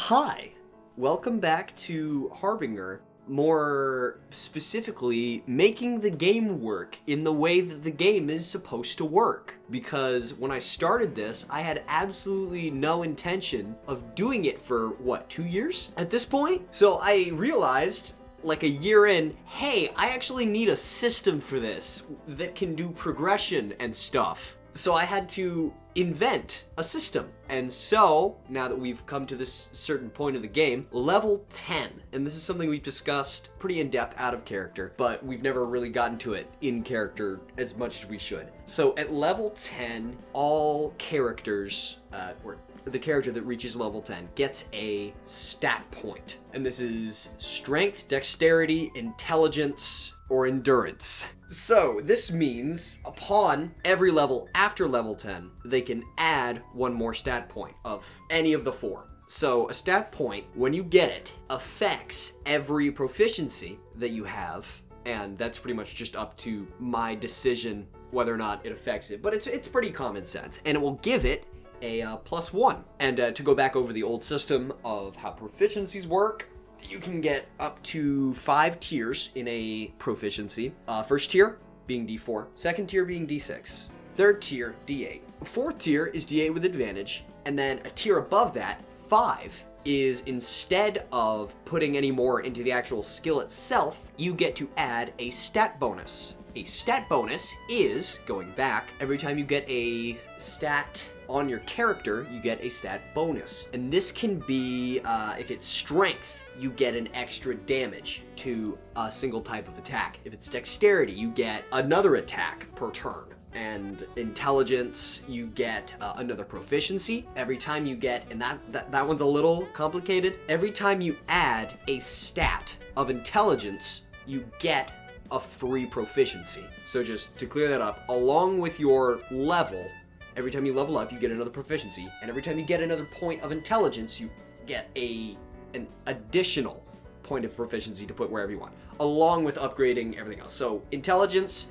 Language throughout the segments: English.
Hi, welcome back to Harbinger. More specifically, making the game work in the way that the game is supposed to work. Because when I started this, I had absolutely no intention of doing it for, 2 years at this point? So I realized, like a year in, hey, I actually need a system for this that can do progression and stuff. So I had to invent a system. And so, now that we've come to this certain point of the game, level 10, and this is something we've discussed pretty in depth out of character, but we've never really gotten to it in character as much as we should. So at level 10, all characters, or the character that reaches level 10 gets a stat point. And this is strength, dexterity, intelligence, or endurance. So this means upon every level after level 10, they can add one more stat point of any of the four. So a stat point, when you get it, affects every proficiency that you have, and that's pretty much just up to my decision whether or not it affects it. But it's pretty common sense, and it will give it a +1. And to go back over the old system of how proficiencies work, you can get up to 5 tiers in a proficiency. First tier being D4, second tier being D6, third tier D8. Fourth tier is D8 with advantage, and then a tier above that, 5, is instead of putting any more into the actual skill itself, you get to add a stat bonus. A stat bonus is, going back, every time you get a stat on your character, you get a stat bonus. And this can be, if it's strength, you get an extra damage to a single type of attack. If it's dexterity, you get another attack per turn. And intelligence, you get another proficiency. Every time you get, and that one's a little complicated, every time you add a stat of intelligence, you get a free proficiency. So just to clear that up, along with your level, every time you level up, you get another proficiency, and every time you get another point of intelligence, you get an additional point of proficiency to put wherever you want, along with upgrading everything else. So intelligence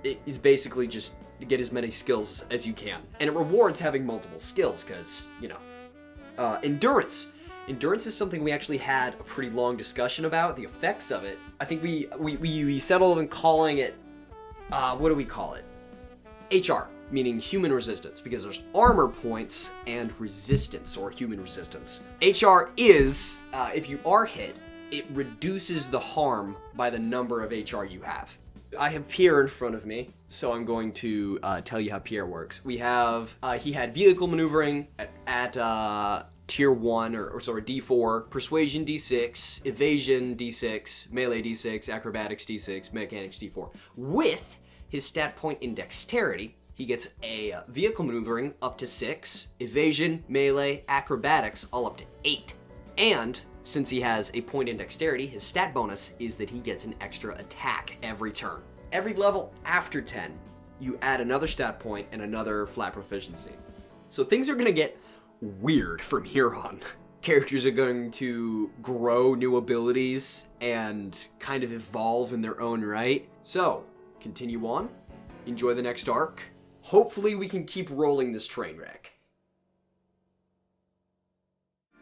is basically just to get as many skills as you can, and it rewards having multiple skills because, endurance. Endurance is something we actually had a pretty long discussion about, the effects of it. I think we settled on calling it, what do we call it? HR, meaning human resistance, because there's armor points and resistance, or human resistance. HR is, if you are hit, it reduces the harm by the number of HR you have. I have Pierre in front of me, so I'm going to tell you how Pierre works. We have, he had vehicle maneuvering at tier 1, or D4, persuasion D6, evasion D6, melee D6, acrobatics D6, mechanics D4. With his stat point in dexterity, he gets a vehicle maneuvering up to 6, evasion, melee, acrobatics all up to 8. And since he has a point in dexterity, his stat bonus is that he gets an extra attack every turn. Every level after 10, you add another stat point and another flat proficiency. So things are going to get weird from here on. Characters are going to grow new abilities and kind of evolve in their own right. So, continue on. Enjoy the next arc. Hopefully we can keep rolling this train wreck.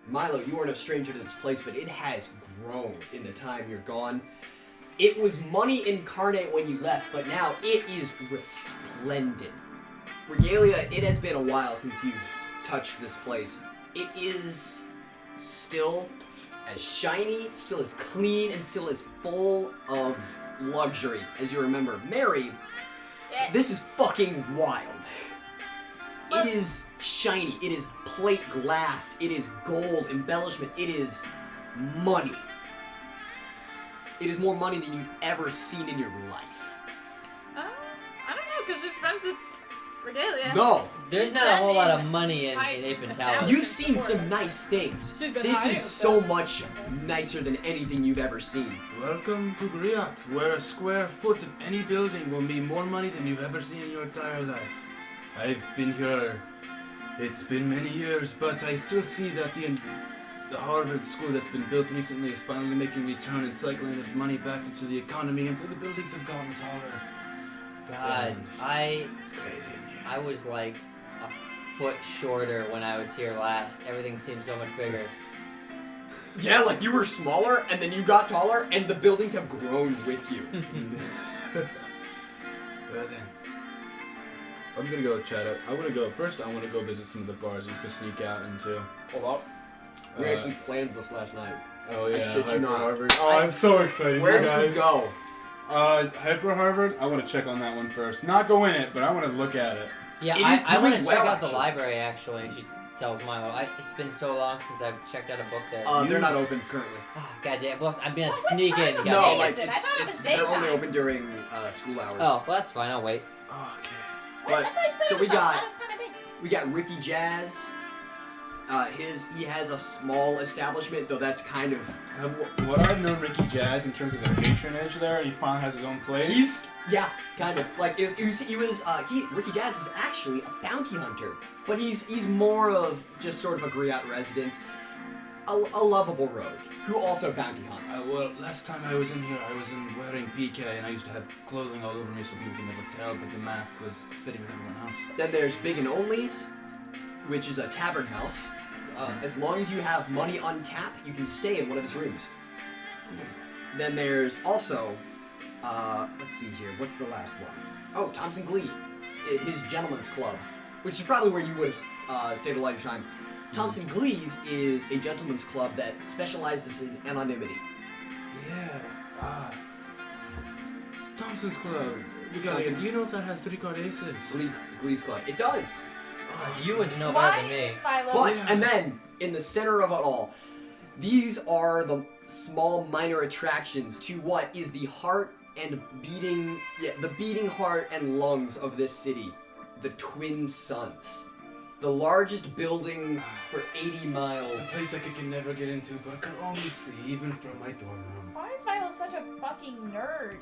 Milo, you are no stranger to this place, but it has grown in the time you're gone. It was money incarnate when you left, but now it is resplendent. Regalia, it has been a while since you've touched this place. It is still as shiny, still as clean, and still as full of luxury as you remember. Mary, this is fucking wild. It is shiny, it is plate glass, it is gold, embellishment, it is money. It is more money than you've ever seen in your life. I don't know, because she's friends with Regalia. No. There's not a whole lot of money in Apen Tower. You've seen some nice things. This is so much nicer than anything you've ever seen. Welcome to Griat, where a square foot of any building will be more money than you've ever seen in your entire life. I've been here, it's been many years, but I still see that the Harvard school that's been built recently is finally making a return and cycling the money back into the economy until the buildings have gotten taller. God, It's crazy in here. I was like a foot shorter when I was here last. Everything seemed so much bigger. Yeah, like you were smaller, and then you got taller, and the buildings have grown with you. Well then, I'm gonna go chat up. I want to go first. I want to go visit some of the bars I used to sneak out into. Hold up. We actually planned this last night. Oh yeah, shit you not. Harvard. Oh, I'm so excited. Where you guys. did you go? Hyper Harvard. I want to check on that one first. Not go in it, but I want to look at it. Yeah, It is I want to doing check well, out the actually. library, actually. She tells Milo. It's been so long since I've checked out a book there. They're not open currently. Oh, God damn. Well, I'm going to What sneak time in. of guys. No, day like is it? I thought it was they're only daytime. open during school hours. Oh, well, that's fine. I'll wait. Okay. But so we got we got Ricky Jazz. He has a small establishment, though that's kind of What I've known Ricky Jazz in terms of the patronage there, he finally has his own place. kind of like Ricky Jazz is actually a bounty hunter, but he's more of just sort of a Griot resident, a lovable rogue who also bounty hunts. Well, last time I was in here, I was wearing PK, and I used to have clothing all over me so people could never tell, but the mask was fitting with everyone else. Then there's Big and Only's, which is a tavern house. As long as you have money on tap, you can stay in one of his rooms. Then there's also, let's see here, what's the last one? Oh, Thompson Glee, his gentleman's club, which is probably where you would have stayed a lot of your time. Thompson Glee's is a gentleman's club that specializes in anonymity. Yeah. Thompson's Club. Regalia, do you know if that has 3 card aces? Glee's club. It does. You would know better than me. But, yeah. and then, in the center of it all, these are the small minor attractions to what is the heart and the beating heart and lungs of this city. The Twin Suns. The largest building for 80 A miles. place I could never get into, but I could only see even from my dorm room. Why is Milo such a fucking nerd?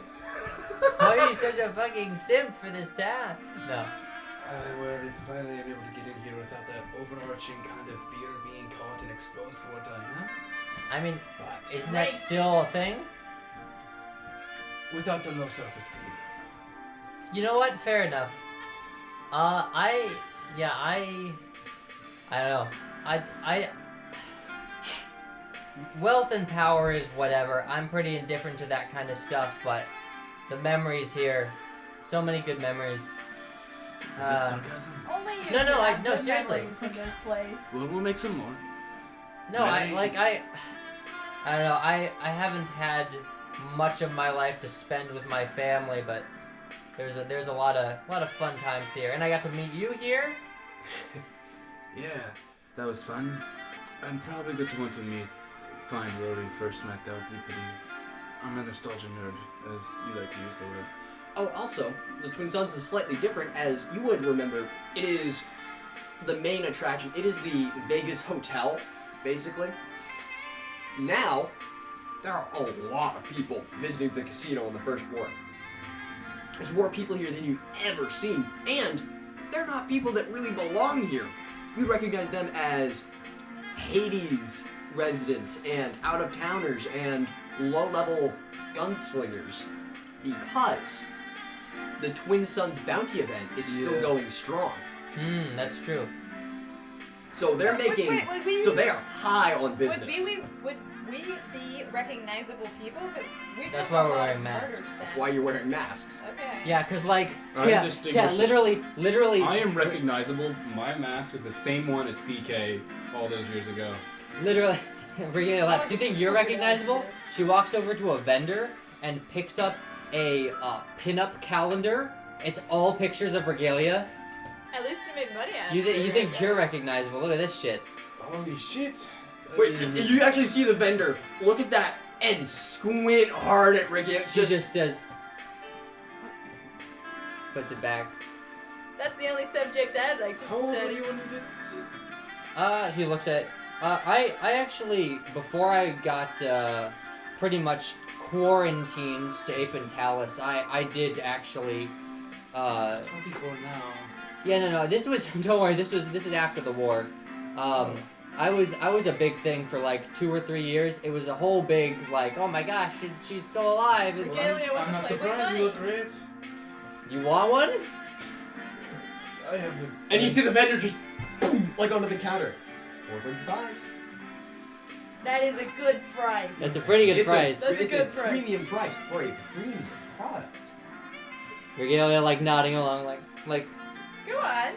Why are you such a fucking simp for this town? No. Well, it's finally I'm able to get in here without that overarching kind of fear of being caught and exposed for what I am. I mean, But isn't that still a thing? without the low self-esteem. You know what? Fair enough. I don't know. Wealth and power is whatever. I'm pretty indifferent to that kind of stuff, but the memories here, so many good memories. Is that sarcasm? Only you. No, can have no, good seriously. memories in this place. Well, we'll make some more. No, I Many- don't know. I haven't had much of my life to spend with my family, but there's a lot of fun times here, and I got to meet you here. Yeah, that was fun. I'm probably going to want to find where we first met. That would be pretty. I'm a nostalgia nerd, as you like to use the word. Oh, also, the Twin Suns is slightly different, as you would remember. It is the main attraction. It is the Vegas Hotel, basically. Now, there are a lot of people visiting the casino on the first floor. There's more people here than you've ever seen, and they're not people that really belong here. You recognize them as Hades residents and out-of-towners and low-level gunslingers, because the Twin Suns bounty event is still going strong. That's true. So they're making. Would we- So they are high on business. Would we be recognizable people? Because we That's done why a we're lot wearing of masks. murders That's then. why you're wearing masks. Okay. Yeah, cause like I'm yeah, distinguishing. literally. I am recognizable. My mask is the same one as PK all those years ago. Literally, Regalia laughs. Do you think you're recognizable? She walks over to a vendor and picks up a pin-up calendar. It's all pictures of Regalia. At least you make money out of You it. think you're recognizable? Look at this shit. Holy shit! Wait, you actually see the vendor look at that and squint hard at Ricky. It's She just does. Puts it back. That's the only subject I'd like to How old were study. you when you did this? She looks at. I actually, before I got pretty much quarantined to Apentalis, I did actually. 24 now. Yeah, no. This was. Don't worry. This is after the war. I was a big thing for like 2 or 3 years. It was a whole big like, oh my gosh, she's still alive. Regalia was I'm a not Playboy surprised. bunny. You look great. You want one? I have a... And you see the vendor just boom, like onto the counter. $4.45. That is a good price. That's a pretty good It's price. That's a it's good a price. premium price for a premium product. Regalia like nodding along, like. Go on.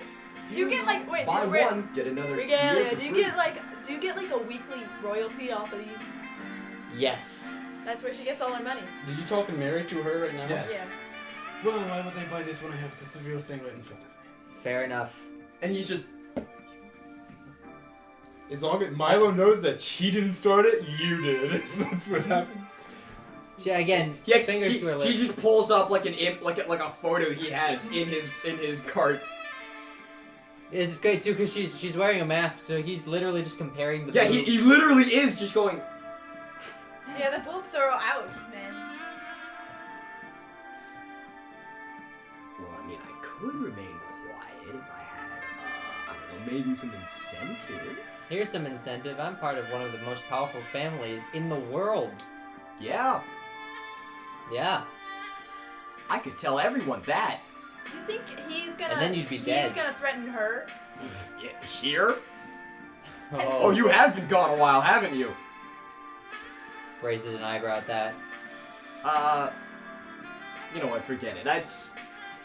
Do you get like wait? Buy wait, one, get another. year Regalia, for do you free. get like a weekly royalty off of these? Yes. That's where she gets all her money. Are you talking married to her right now? Yes. Yeah. Well, why would they buy this when I have the real thing right in front of me? Fair enough. And he's just. As long as Milo knows that she didn't start it, you did. So that's what happened. She again. He, Fingers he, to her he lips. just pulls up like like a photo he has in his cart. It's great too because she's wearing a mask, so he's literally just comparing the. Yeah, he literally is just going. Yeah, the boobs are out, man. Well, I mean, I could remain quiet if I had, I don't know, maybe some incentive. Here's some incentive. I'm part of one of the most powerful families in the world. Yeah, Yeah. I could tell everyone that. You think he's gonna? And then you'd be dead. He's gonna threaten her. Yeah, here? Oh, Oh, you have been gone a while, haven't you? raises an eyebrow at that. You know what? Forget it. I just,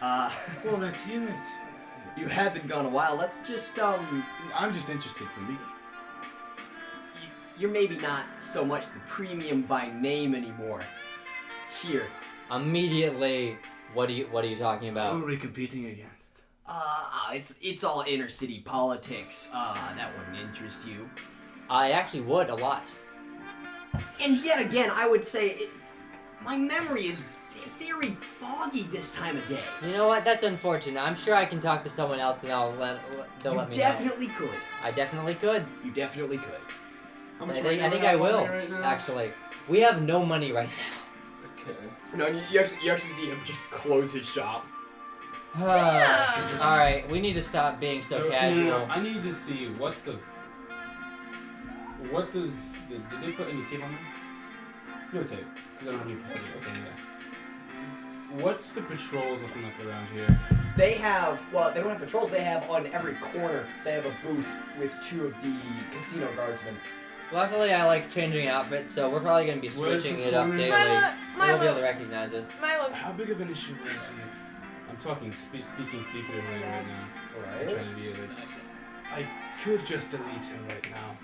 Well, let's hear it. you have been gone a while. Let's just, I'm just interested for me. you're maybe not so much the premium by name anymore. Here. Immediately, what are you talking Who about? are we competing against? It's all inner city politics. That wouldn't interest you. I actually would a lot. And yet again, I would say my memory is very foggy this time of day. You know what? That's unfortunate. I'm sure I can talk to someone else and they'll You let me definitely could. know. I definitely could. You definitely could. How I much think, money I do think we I have on will. me right now? Actually, we have no money right Okay. No, you actually see him just close his shop. now. Yeah. All right, we need to stop being so casual. No, I need to see what does did they put any tape on there? No tape, because I don't have any percentage. Okay, yeah. What's the patrols looking like around here? They have, well, they don't have patrols. They have on every corner. They have a booth with 2 of the casino guardsmen. Luckily, I like changing outfits, so we're probably gonna be Where's switching this it up corner? daily. Milo, We won't be able to Milo, recognize us. Milo. How big of an issue would it be I'm talking speaking secretly right now. I'm Right? trying to be like, I could just delete him right now?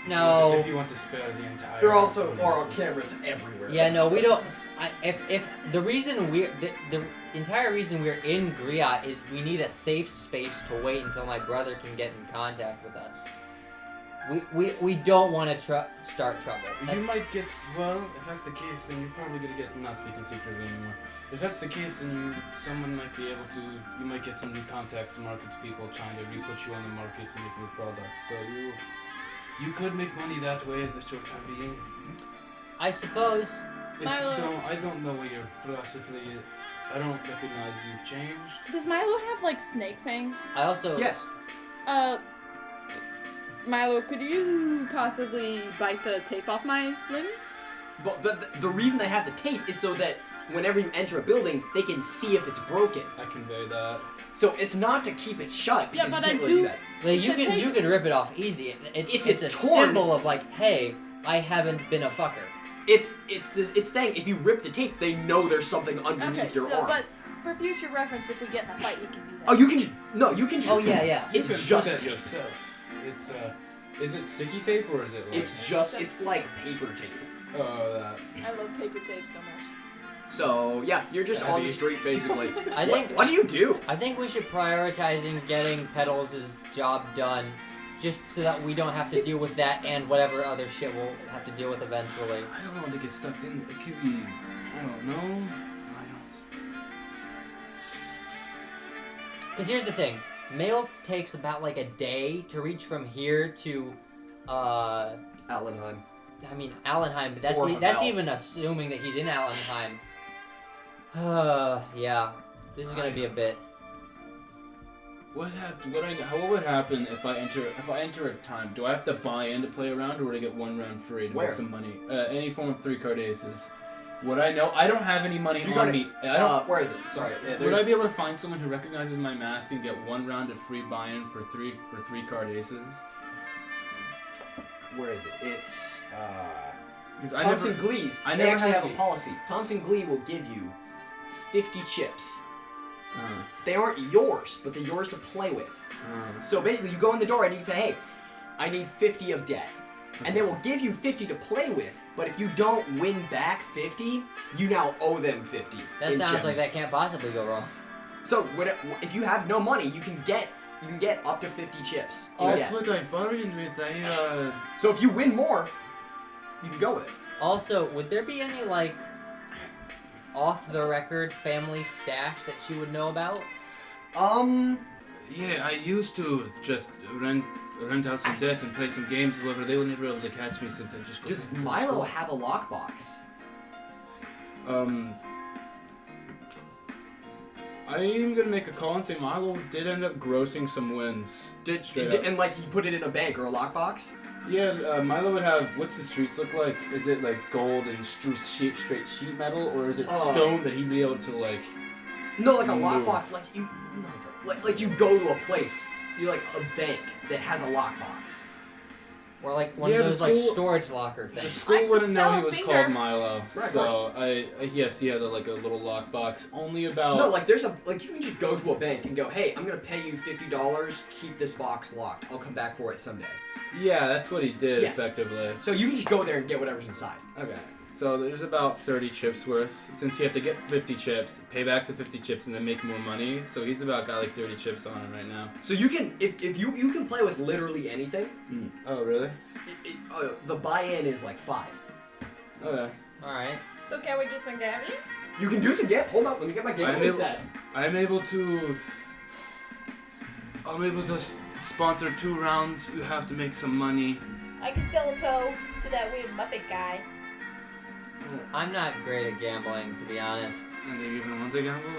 No. If you want to spare the entire... There are also oral cameras everywhere. Yeah, no, we don't. If the reason the entire reason we're in Griot is we need a safe space to wait until my brother can get in contact with us. We don't want to start trouble. You That's- might get... Well, if that's the case, then you're probably going to get... Not speaking secretly anymore. If that's the case, then someone might be able to... You might get some new contacts, markets, people trying to re-put you on the market to make new products. So you could make money that way in the short time being. I suppose. If Milo. you don't, I don't know what your philosophy is. I don't recognize you've changed. Does Milo have like snake fangs? I also. Yes. Milo, could you possibly bite the tape off my limbs? But the reason they have the tape is so that whenever you enter a building, they can see if it's broken. I convey that. So it's not to keep it shut Yeah, because but you I can't really do- do that. Like, you The can tape- rip it off easy. If it's it's a torn- symbol of like, hey, I haven't been a fucker. It's saying if you rip the tape, they know there's something underneath Okay, your so arm. but for future reference, if we get in a fight, we can do that. Oh, you can just you can just. Oh yeah. It's you can just put that tape. yourself. It's is it sticky tape or is it like? It's like paper tape. That. I love paper tape so much. So yeah, you're just on the Heavy. street basically. I think. What do you do? I think we should prioritizing getting Petals' job done, just so that we don't have to deal with that and whatever other shit we'll have to deal with eventually. I don't want to get stuck in. It could be. I don't know. I don't. Because here's the thing, mail takes about like a day to reach from here to, Allenheim. I mean Allenheim, but Or that's Havel. even assuming that he's in Allenheim. Yeah, this is gonna be a bit. What would happen if I enter a time? Do I have to buy in to play a round, or would I get 1 round free to Where? make some money? Any form of 3 card aces. Would I know? I don't have any money If you on go to- me. I don't. Where is it? Sorry. Yeah, Would I there's- be able to find someone who recognizes my mask and get 1 round of free buy-in for 3 card aces? Where is it? It's Because I Thompson never, Glees, I they never actually had have a any. policy. Thompson Glee will give you 50 chips. Uh, They aren't yours, but they're yours to play with. So basically, you go in the door and you can say, hey, I need 50 of debt. And they will give you 50 to play with, but if you don't win back 50, you now owe them 50 That in sounds chips. like that can't possibly go wrong. So if you have no money, you can get up to 50 chips in That's debt. what I bargained with. So if you win more, you can go with it. Also, would there be any, like, off-the-record family stash that she would know about? Yeah, I used to just rent out some debt and play some games. However, they were never able to catch me since I just. Does Milo have a lockbox? I'm gonna make a call and say Milo did end up grossing some wins. And like he put it in a bank or a lockbox? Yeah, Milo would have. What's the streets look like? Is it like gold and straight sheet metal, or is it stone that he'd be able to like? No, like a move? lockbox. Like you go to a place, you like a bank that has a lockbox. Or, like, one Yeah, of the those, like, school- storage locker The things? school could wouldn't know sell he a was finger. called Milo, Right, so yes, he had a little lockbox. Only about. No, like there's you can just go to a bank and go, hey, I'm gonna pay you $50. Keep this box locked. I'll come back for it someday. Yeah, that's what he did Yes. effectively. So you can just go there and get whatever's inside. Okay, so there's about 30 chips worth. Since you have to get 50 chips, pay back the 50 chips, and then make more money. So he's about got like 30 chips on him right now. So you can if you can play with literally anything. Oh, really? The buy-in is like 5. Okay. Alright. So can we do some gaming? You can do some game. Hold up, let me get my game set. I'm able to sponsor 2 rounds. You have to make some money. I can sell a toe to that weird Muppet guy. I'm not great at gambling, to be honest. And do you even want to gamble?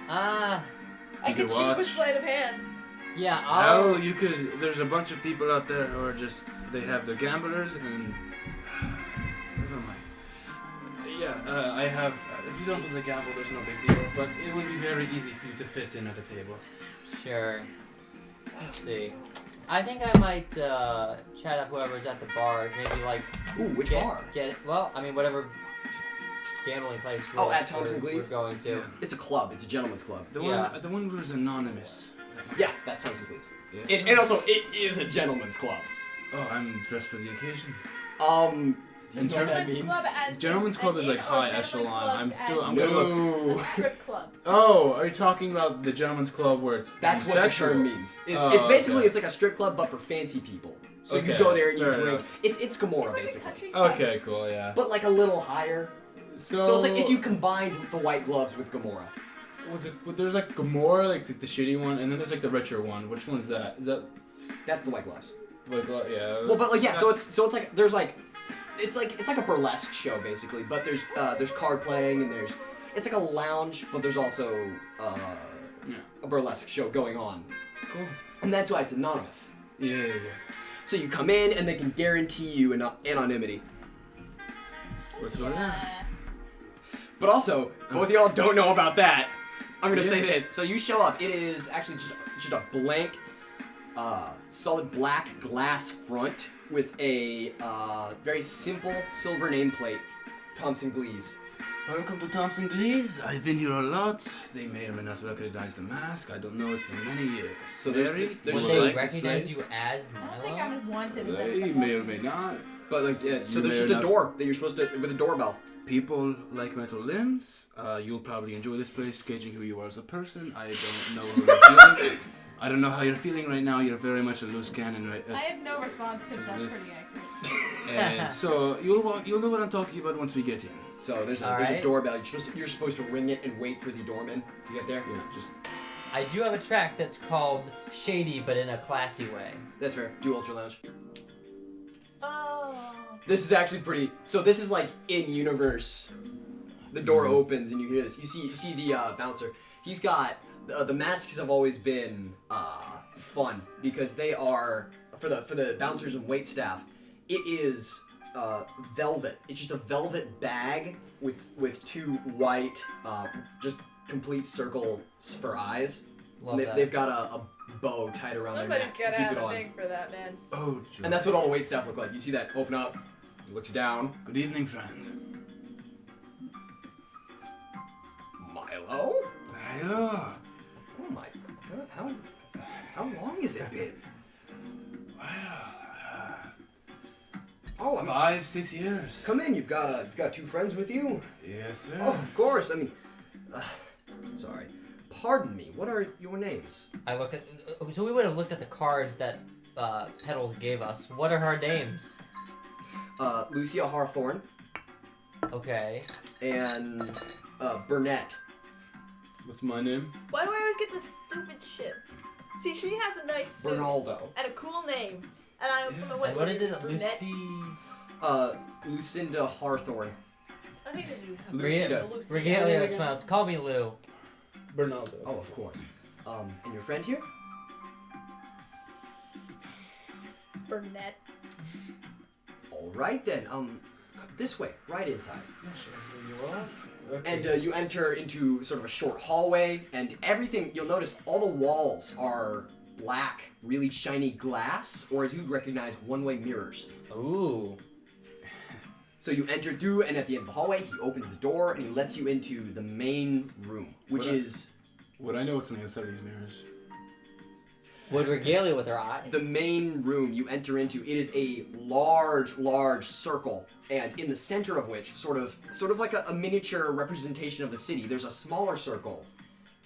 I You can could cheat watch. with sleight of hand. Yeah, I'll... Hell, you could. There's a bunch of people out there who are just. They have the gamblers and. Never mind. Yeah, I have. If you don't do the gamble, there's no big deal. But it would be very easy for you to fit in at the table. Sure. Let's see. I think I might chat up whoever's at the bar. Maybe like Ooh, which get, bar? Get well. I mean, whatever gambling place. Oh, at Thompson we're Glees? going to. Yeah. It's a club. It's a gentleman's club. The Yeah. one where it's anonymous. Yeah, that's Thompson Glees. Yes. And also, it is a gentleman's club. Oh, I'm dressed for the occasion. In terms Gentlemen's club as Gentlemen's club is like high echelon. I'm gonna look. a strip club. Oh, are you talking about the gentleman's club where it's That's what the sexual? term means. It's Oh, basically okay. it's like a strip club but for fancy people. So you Okay, go there and you fair drink. enough. It's Gomorrah It's like a basically, country club. Okay, cool, yeah. but like a little higher. So So it's like if you combined the white gloves with Gomorrah. what's it? There's like Gomorrah, like the shitty one, and then there's like the richer one. Which one's that? Is that That's the white gloves. like yeah? Well, but like yeah, so it's like there's like it's like a burlesque show basically, but there's card playing and it's like a lounge, but there's also a burlesque show going on, Cool. and that's why it's anonymous. Yeah. So you come in and they can guarantee you anonymity. What's going on? But also, both of y'all don't know about that. I'm gonna say this. So you show up. It is actually just a blank, solid black glass front with a very simple silver nameplate. Thompson Glees. Welcome to Thompson Glees. I've been here a lot. They may or may not recognize the mask. I don't know. It's been many years. So there's Mary, there's Would would still they like this recognize place? you as I don't think I'm Milo? as wanted as They everybody may or else. may not. But like yeah, so You there's may just a not- door that you're supposed to with a doorbell. People like metal limbs. You'll probably enjoy this place, gauging who you are as a person. I don't know how you're feeling. I don't know how you're feeling right now. You're very much a loose cannon, right? I have no response because that's pretty accurate. And so you'll know what I'm talking about once we get in. So there's a Alright. doorbell. You're supposed to ring it and wait for the doorman to get there. Yeah, just I do have a track that's called Shady, but in a classy way. That's fair. Do Ultra Lounge. Oh. This is actually pretty. So this is like in universe. The door opens and you hear this. You see the bouncer. He's got the masks have always been fun because they are for the bouncers and wait staff. It is velvet. It's just a velvet bag with 2 white just complete circles for eyes. Love that. They've got a bow tied around their Somebody's neck to gotta keep have it a on. thing for that, man. oh. And that's what all the wait staff look like. You see that open up. He looks down. Good evening, friend. Milo? Milo. Oh my god, how long has it been? Oh, 5-6 years. come in. You've got two friends with you. Yes, sir. Oh, of course. I mean, sorry. Pardon me. What are your names? I look at. So we would have looked at the cards that Petals gave us. What are her names? Lucia Hawthorne Okay. and Burnett. What's my name? Why do I always get this stupid shit? See, she has a nice suit Bernaldo. and a cool name, and I don't know And what is it? Brunette? Lucy. Lucinda Hawthorne. I think it's Lucida. Regalia smiles. Call me Lou. Bernaldo. Oh, of course. And your friend here? Burnett. All right then. This way, right inside. Okay. And you enter into sort of a short hallway, and everything, you'll notice all the walls are black, really shiny glass, or as you'd recognize, one-way mirrors. Ooh. So you enter through, and at the end of the hallway, he opens the door, and he lets you into the main room, which is... Would I know what's on the outside of these mirrors? Would Regalia with her eye. The main room you enter into, it is a large, large circle, and in the center of which, sort of like a miniature representation of the city, there's a smaller circle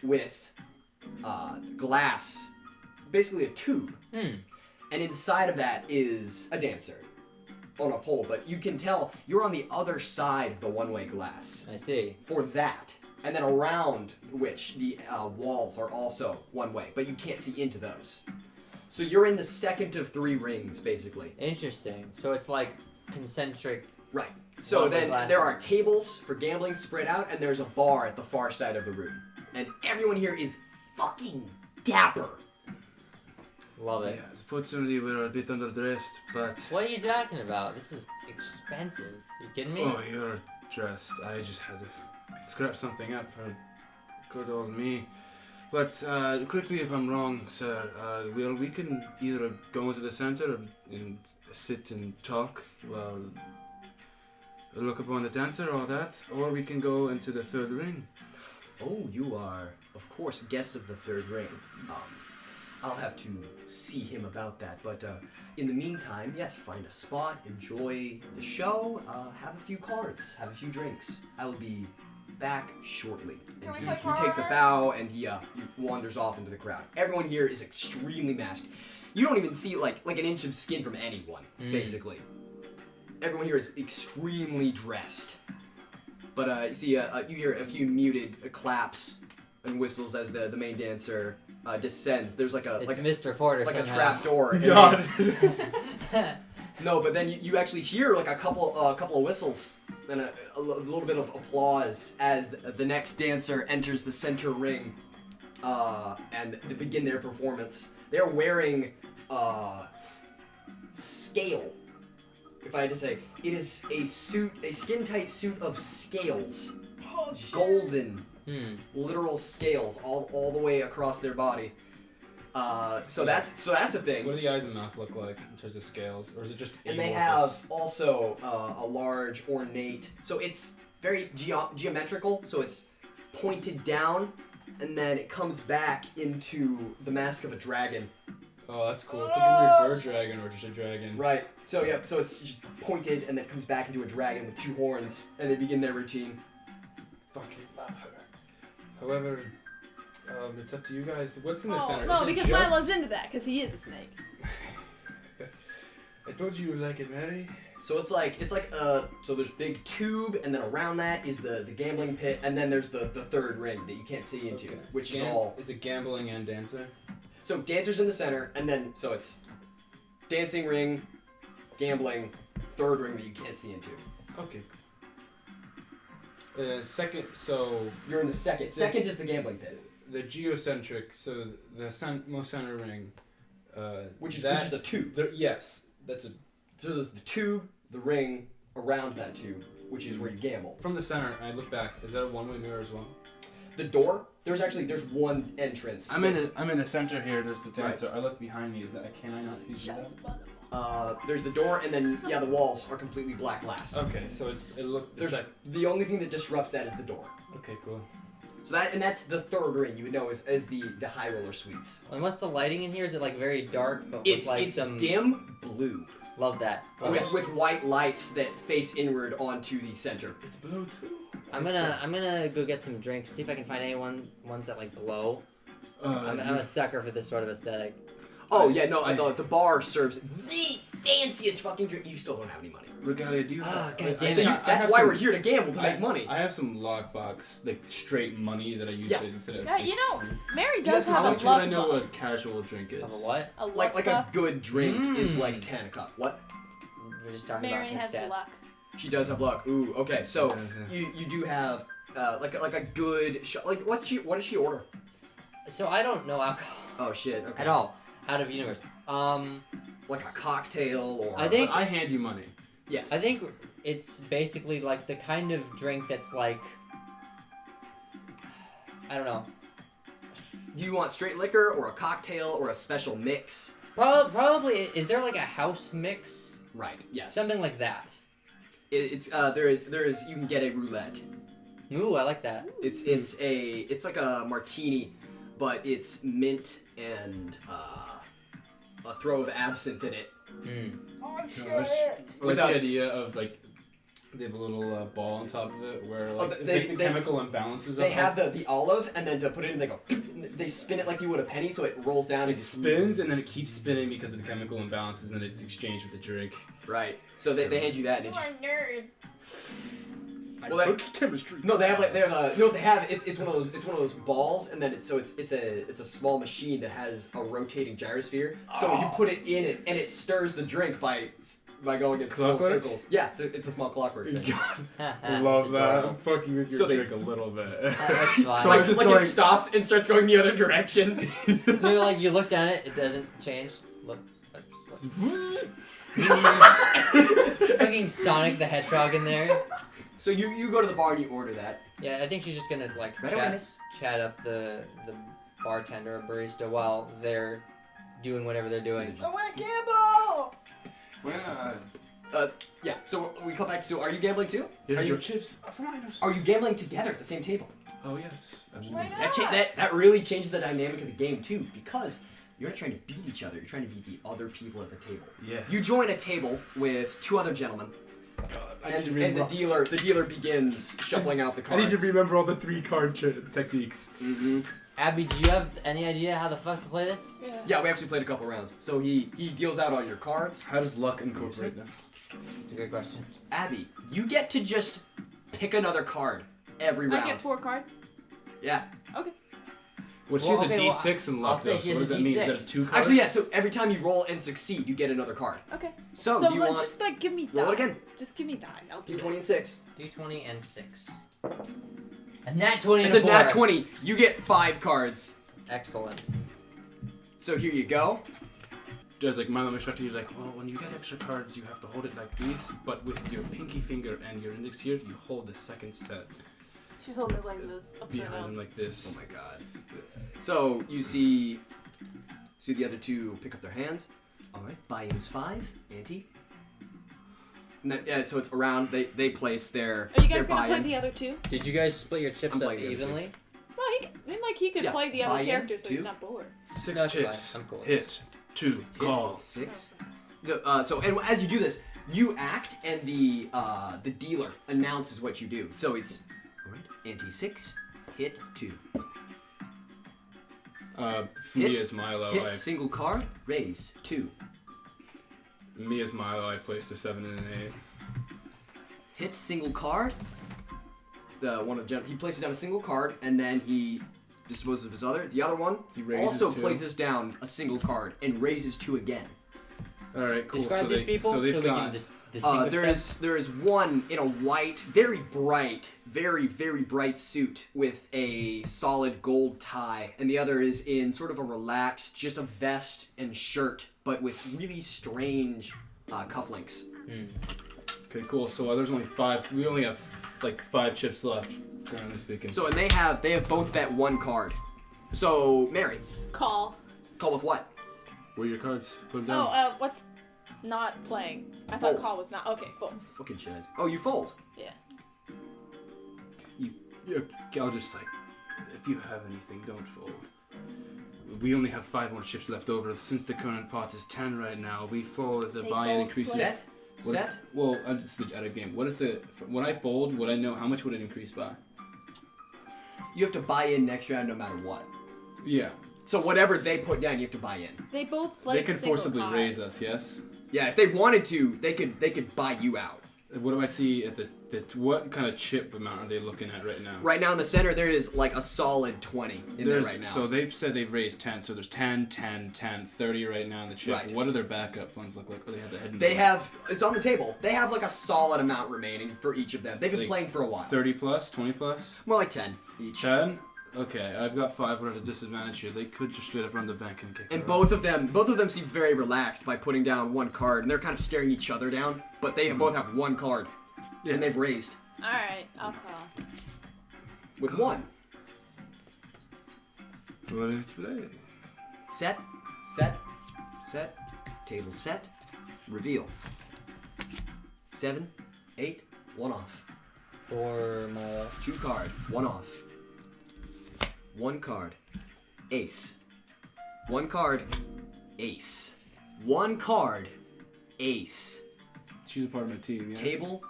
with glass, basically a tube, and inside of that is a dancer on a pole, but you can tell you're on the other side of the one-way glass I see. for that. And then around which the walls are also one way, but you can't see into those. So you're in the second of 3 rings, basically. Interesting. So it's like concentric. Right. So One-way then glasses. there are tables for gambling spread out, and there's a bar at the far side of the room. And everyone here is fucking dapper. Love it. Yeah, fortunately we're a bit underdressed, but... What are you talking about? This is expensive. You kidding me? Oh, you're dressed. I just had to scrap something up for good old me. But correct me if I'm wrong, sir. We can either go into the center and sit and talk while look upon the dancer, all that, or we can go into the third ring. Oh, you are, of course, guests of the third ring. I'll have to see him about that, but in the meantime, yes, find a spot, enjoy the show, have a few cards, have a few drinks. I will be back shortly. Can And we he play takes a cards? bow and he wanders off into the crowd. Everyone here is extremely masked. You don't even see like an inch of skin from anyone, basically. Everyone here is extremely dressed. But you see, you hear a few muted claps and whistles as the main dancer descends. There's like a It's Mr. Porter like a somehow. trap door. God. No, but then you actually hear like a couple of whistles and a little bit of applause as the next dancer enters the center ring, and they begin their performance. They're wearing scale. If I had to say, it is a skin-tight suit of scales, Oh, shit. golden, literal scales all the way across their body. So that's a thing. What do the eyes and mouth look like in terms of scales, or is it just? And they amorphous? have also a large ornate, so it's very geometrical, so it's pointed down, and then it comes back into the mask of a dragon. Oh, that's cool. It's like a weird bird dragon or just a dragon. Right, so yeah, so it's just pointed, and then it comes back into a dragon with 2 horns, and they begin their routine. Fucking love her. However, it's up to you guys. What's in the Oh, center? no, Is it because just... Milo's into that, because he is a snake. I told you like it, Mary. So it's like so there's big tube, and then around that is the gambling pit, and then there's the third ring that you can't see into, Okay. which is all. Is it gambling and dancer? So dancers in the center, and then so it's dancing ring, gambling, third ring that you can't see into. Okay. Second, so You're in the second. Second is the gambling pit, the geocentric, so the most center ring. which is that, a tube. Yes, that's a. So there's the tube, the ring around that tube, which is where you gamble. From the center, I look back. Is that a one-way mirror as well? The door. There's one entrance. I'm in the center here. There's the dancer. I look behind me. Can I not see through that? There's the door, and then the walls are completely black glass. Okay, so The only thing that disrupts that is the door. Okay, cool. So that's the third ring you would know as the high roller suites. And what's the lighting in here? Is it like very dark, but It's with like some dim blue Love that. with white lights that face inward onto the center. It's blue too. I'm gonna go get some drinks. See if I can find ones that like glow. I'm a sucker for this sort of aesthetic. Oh yeah, no, the bar serves the fanciest fucking drink. You still don't have any money. Regalia, do you God have... damn So it. that's why we're here to gamble, to make money. I have some lockbox, like straight money that I use to instead of... Yeah, you know, Mary You does have have a some I luck know buff. what a casual drink is. Of a what? A luck Like a buff. good drink is like 10 a cup. What? We're just talking Mary about has stats. luck. She does have luck. Ooh, okay. So you do have like a good shot. Like what does she order? So I don't know alcohol Oh shit. Okay. at all. Out of universe. Like a cocktail or. I think- But I hand you money. Yes. I think it's basically like the kind of drink that's like, I don't know. Do you want straight liquor or a cocktail or a special mix? Probably is there like a house mix? Right. Yes. Something like that. It's there is you can get a roulette. Ooh, I like that. It's like a martini, but it's mint and a throw of absinthe in it. Mm. Oh shit! I like Without- the idea of like they have a little ball on top of it where like they- the they- chemical imbalances. They have the olive, and then to put it in, they go. They spin it like you would a penny, so it rolls down. It spins and then it keeps spinning because of the chemical imbalances, and it's exchanged with the drink. Right. So they hand you that, and it You're just. a nerd. Well, they- chemistry. No, they have you know what they have? It's one of those balls, and then it's a small machine that has a rotating gyrosphere. So you put it in it, and it stirs the drink by going in small Clockwork? circles. Yeah, it's a small clockwork thing. I love that. I'm fucking with your So they- drink a little bit. That's fine. So Like, it's like going- it stops and starts going the other direction. You look down it doesn't change. Look. Fucking Sonic the Hedgehog in there. So you go to the bar and you order that. Yeah, I think she's just gonna like Right away, miss. chat up the bartender or barista while they're doing whatever they're doing. I want to gamble. Yeah. So we come back to. Are you gambling too? Here's Are your you chips. Fine. are you gambling together at the same table? Oh yes. Absolutely. Why not? That really changed the dynamic of the game too, because you're not trying to beat each other. You're trying to beat the other people at the table. Yes. You join a table with two other gentlemen, I and, need to and the remember. dealer begins shuffling out the I cards. need to remember all the 3 card techniques. Mm-hmm. Abby, do you have any idea how the fuck to play this? Yeah, we actually played a couple rounds. So he deals out all your cards. How does luck incorporate that? It's a good question. Abby, you get to just pick another card every round. I get 4 cards. Yeah. Okay. Well, she has Well, a okay, D6 in I'll luck say though. she So what has does a that mean? Is that a D6. 2 card? Actually, yeah. So every time you roll and succeed, you get another card. Okay. So, So do you let- want just like give me that. roll it again? Just give me that. I'll do D20 it. and 6. D20 and 6. A nat 20 and It's a 4. nat 20. You get 5 cards. Excellent. So here you go. Does like Milo instructed you like, well, when you get extra cards, you have to hold it like this, but with your pinky finger and your index here, you hold the second set She's holding it like this. Upside behind them down. like this. Oh my god. So you see the other two pick up their hands. All right. Buy-in is 5. Ante. And that, yeah, so it's around. They place their Are you their guys gonna play buy-in. the other 2? Did you guys split your chips I'm up playing the other two. evenly? Well, he could Yeah, play the other buy-in, character, so he's 2. not bored. 6 That's chips. fine. I'm cool with Hit. 2. Hit, Call. 6. So and as you do this, you act, and the dealer announces what you do. So it's all right. Ante 6. Hit 2. Me Hit. as Milo, Hit single card. Raise 2. I placed a 7 and an 8. Hit single card. He places down a single card, and then he disposes of his other. The other one He raises also 2. places down a single card and raises 2 again. All right, cool. Describe so these people so they've so we got can distinguish them. There is one in a white, very bright suit with a solid gold tie, and the other is in sort of a relaxed, just a vest and shirt, but with really strange cufflinks. Okay, cool. So there's only 5. We only have like 5 chips left, currently speaking. So and they have both bet 1 card. So Mary, Call. call with what? Where are your cards? Put them down. Oh, not playing. I Fold. thought call was not. Okay, full. Fucking shiz. Oh, you fold. Yeah. I'll just like, if you have anything, don't fold. We only have 5 more chips left over. Since the current pot is 10 right now, we fold if the They buy-in both increases. play. Set. Set. Well, I'm just out of game. What is the when I fold? Would I know how much would it increase by? You have to buy in next round no matter what. Yeah. So whatever they put down, you have to buy in. They both play. They could single forcibly cards. raise us. Yes. Yeah, if they wanted to, they could buy you out. What do I see at the what kind of chip amount are they looking at right now? Right now in the center, there is like a solid 20 in there right now. So they've said they've raised 10. So there's 10, 10, 10, 30 right now in the chip. Right. What do their backup funds look like? Or they have the hidden. They have, it's on the table. They have like a solid amount remaining for each of them. They've been Like playing for a while. 30 plus, 20 plus, More like 10 each. 10. Okay, I've got 5. We're at a disadvantage here. They could just straight up run the bank and kick. And her both of them seem very relaxed by putting down one card, and they're kind of staring each other down. But they both have one card, and they've raised All right, I'll call. with one. What do you play? Set, set, set, table set, reveal. 7, 8, 1 off. For Milo. 2 card, 1 off. 1 card, ace. 1 card, ace. 1 card, ace. She's a part of my team. Yeah. Table,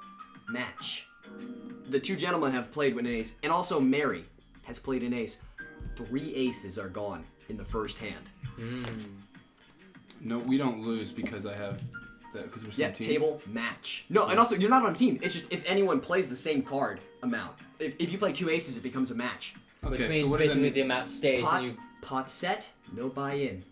match. The 2 gentlemen have played with an ace, and also Mary has played an ace. 3 aces are gone in the first hand. No, we don't lose because I have that because we're Yeah, same team. table, match. No, and also, you're not on a team. It's just if anyone plays the same card amount. If you play 2 aces, it becomes a match. Which Okay, means so what does that basically mean? the amount stays. Pot, And you, pot set, no buy-in.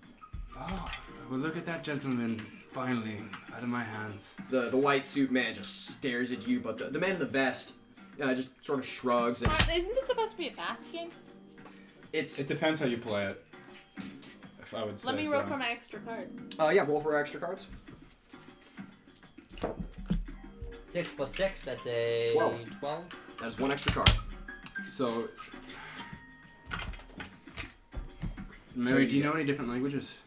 Oh, well, look at that gentleman finally out of my hands. The white suit man just stares at you, but the man in the vest just sort of shrugs, and Isn't this supposed to be a fast game? it's It depends how you play it. If I would say. Let me roll so. for my extra cards. yeah, roll for extra cards. 6 plus 6, that's a 12. 12. That is 1 extra card. So, Mary, you do you get- know any different languages?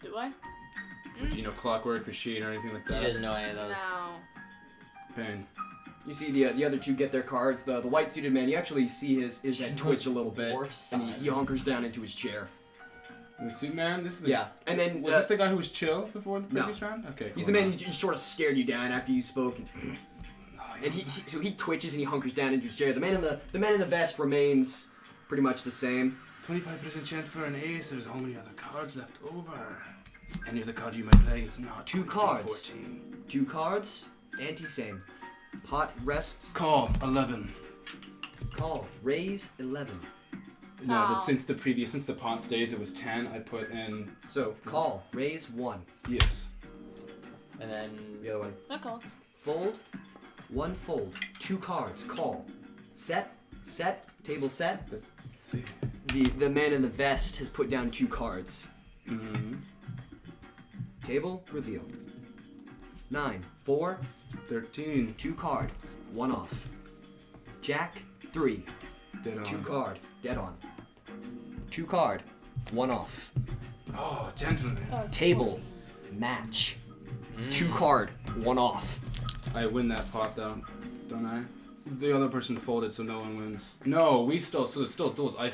Do I? Do you know Clockwork Machine or anything like He that? doesn't know any of those. No. Pain. You see the other 2 get their cards. The white suited man, you actually see his head twitch a little bit, Worse and he signs. hunkers down into his chair. The suit man. This is the, Yeah, and then Was this the guy who was chill before the No. previous round? Okay. he's cool. the man who just sort of stared you down after you spoke, and he twitches and he hunkers down into his chair. The man in the vest remains pretty much the same. 25% chance for an ace. There's how many other cards left over? Any other card you might play is not 2 going to be cards. 14. 2 cards, anti-same. Pot rests. Call 11. Call. Raise 11. No, Call. but since the pot stays, it was 10. I put in So call. Raise 1. yes. And then The other one. I call. Fold. 1 fold. 2 cards. Call. Set. Set. Table set. See. The man in the vest has put down 2 cards. Mm-hmm. Table. Reveal. 9. 4. 13. 2 card. 1 off. Jack. 3. Dead on. 2 card. Dead on. 2 card. 1 off. Oh, gentlemen. Oh, it's Table. Match. 2 card. 1 off. I win that pot though, don't I? The other person folded, so no one wins. No, we still. So it's still duels. I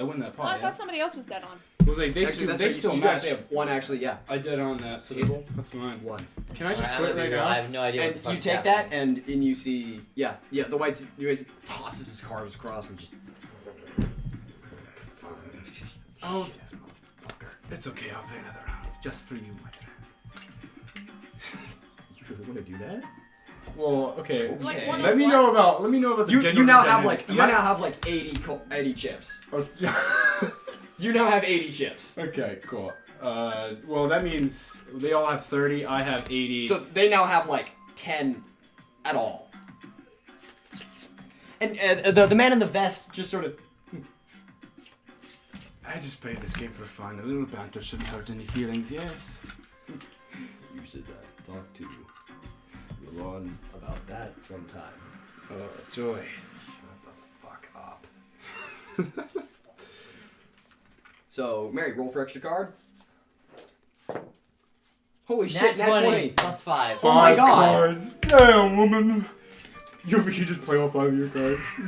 win that Oh, pot. I Yeah. thought somebody else was dead on. It was like they Actually, still. that's They right, still you match. guys have 1 actually. Yeah. I did on that. So Table. that's mine. 1. Can I just I'm quit gonna right be real, I now? have no idea what And the fuck you take happening. that, and you see, yeah, the white you guys tosses his cards across and just. Oh, yes, motherfucker. it's okay. I'll play another round just for you, my friend. You really want to do that? Well, okay. Like Okay. one Let me know about. the. You genuine now have dynamic. like Am I- 80 chips. Oh, You now have 80 chips. okay, cool. Well, that means they all have 30. I have 80. So they now have like 10 at all. And the man in the vest just sort of. I just played this game for fun. A little banter shouldn't hurt any feelings. Yes. You should talk to Milan about that sometime. Oh, joy. Shut the fuck up. So, Mary, roll for extra card. Holy shit, Nat nat 20 plus 5. Oh my god. Cards. Damn, woman. You just play all 5 of your cards.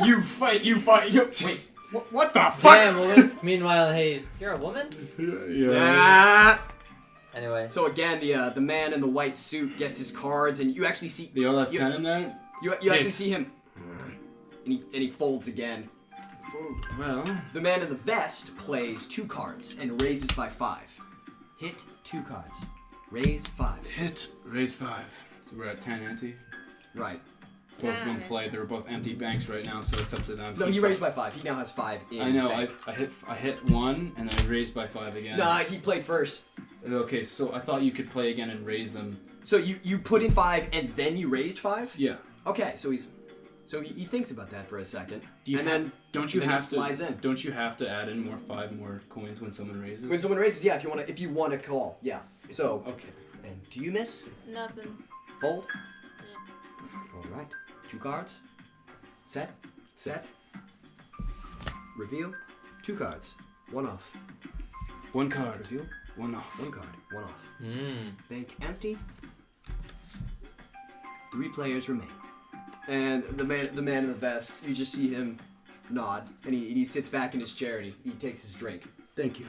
You fight. Wait, what the fuck? Damn, woman. Meanwhile, Hayes, you're a woman? Ah. Anyway. So again, the man in the white suit gets his cards, and you actually see They all have 10 in there? you actually see him, and he folds again. Well, The man in the vest plays 2 cards and raises by 5. Hit 2 cards, raise 5. hit, raise 5. So we're at 10 ante. Right. Both been played. They're both empty banks right now, so it's up to them. No, he raised by 5. He now has 5 in. I know. bank. I hit 1 and then I raised by 5 again. Nah, he played first. Okay, so I thought you could play again and raise them. So you put in 5 and then you raised 5? Yeah. Okay, so he thinks about that for a second. Don't you then have he slides to? in. Don't you have to add in 5 more coins when someone raises? When someone raises, yeah, if you want to call, yeah. So Okay. and do you miss? Nothing. Fold? Yeah. Alright. 2 cards. Set. Reveal. 2 cards. 1 off. 1 card. Reveal. 1 off. 1 card. 1 off. Mmm. Bank empty. 3 players remain. And the man in the vest, you just see him nod, and he sits back in his chair and he takes his drink. Thank you.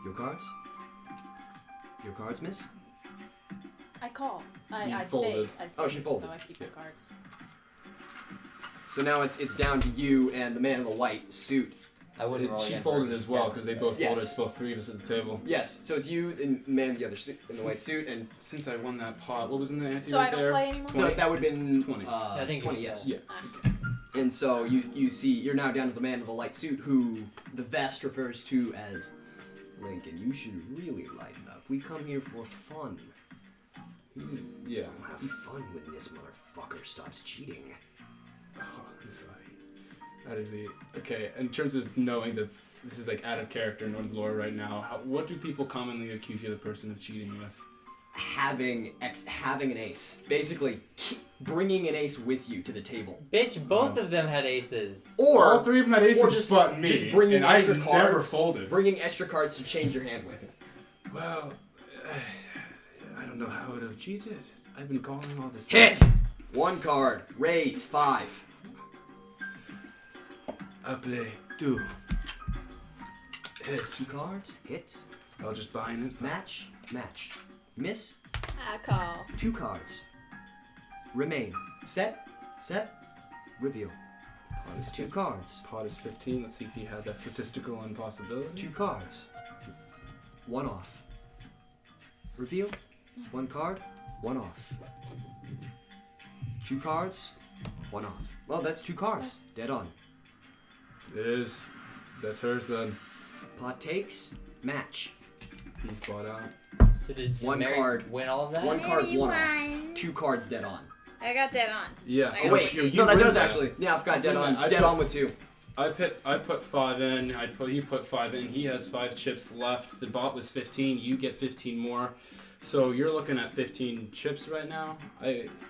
Your cards? Your cards, miss? I call. You I folded. stay. Oh, she folded. So I keep my cards. So now it's down to you and the man in the white suit. I wouldn't roll She again folded for as well because they both Yes. folded. It's both 3 of us at the table. Yes, so it's you and the man in the other suit, in the white suit, and Since I won that pot, what was in the ante So right I don't there? play anymore? 20. that would have been 20. I think 20, you're yes. still- Yeah. And so you see you're now down to the man in the light suit, who the vest refers to as Lincoln. You should really lighten up. We come here for fun. Yeah. We'll have fun when this motherfucker stops cheating. Oh, I'm sorry. That is the okay. In terms of knowing that this is like out of character in lore right now, what do people commonly accuse the other person of cheating with? Having an ace, basically bringing an ace with you to the table, Bitch, both of them had aces. or All 3 of them had aces, or just- but me. just bringing and extra I cards. never folded. bringing extra cards to change your hand with. Well, I don't know how I would have cheated. I've been calling all this. Hit time. 1 card, raise 5. I play 2. Hit. 2 cards, hit, I'll just buy in it. match, miss. I call. 2 cards, remain, set, reveal. Pot is 2 cards, Pot is 15. Let's see if he had that statistical impossibility. 2 cards, 1 off. Reveal, 1 card, 1 off. 2 cards, 1 off. Well, that's 2 cards, dead on. It is. That's hers then. Pot takes, match. He's bought out. So does 1 Mary card. win all of that? 1 card, Mary 1 won. off. 2 cards, dead on. I got that on. Yeah. I Oh, got wait, you no, that win does actually. Yeah, I forgot, dead on. I Dead put- on with 2. I put 5 in. He put 5 in. He has 5 chips left. The bot was 15. You get 15 more. So you're looking at 15 chips right now.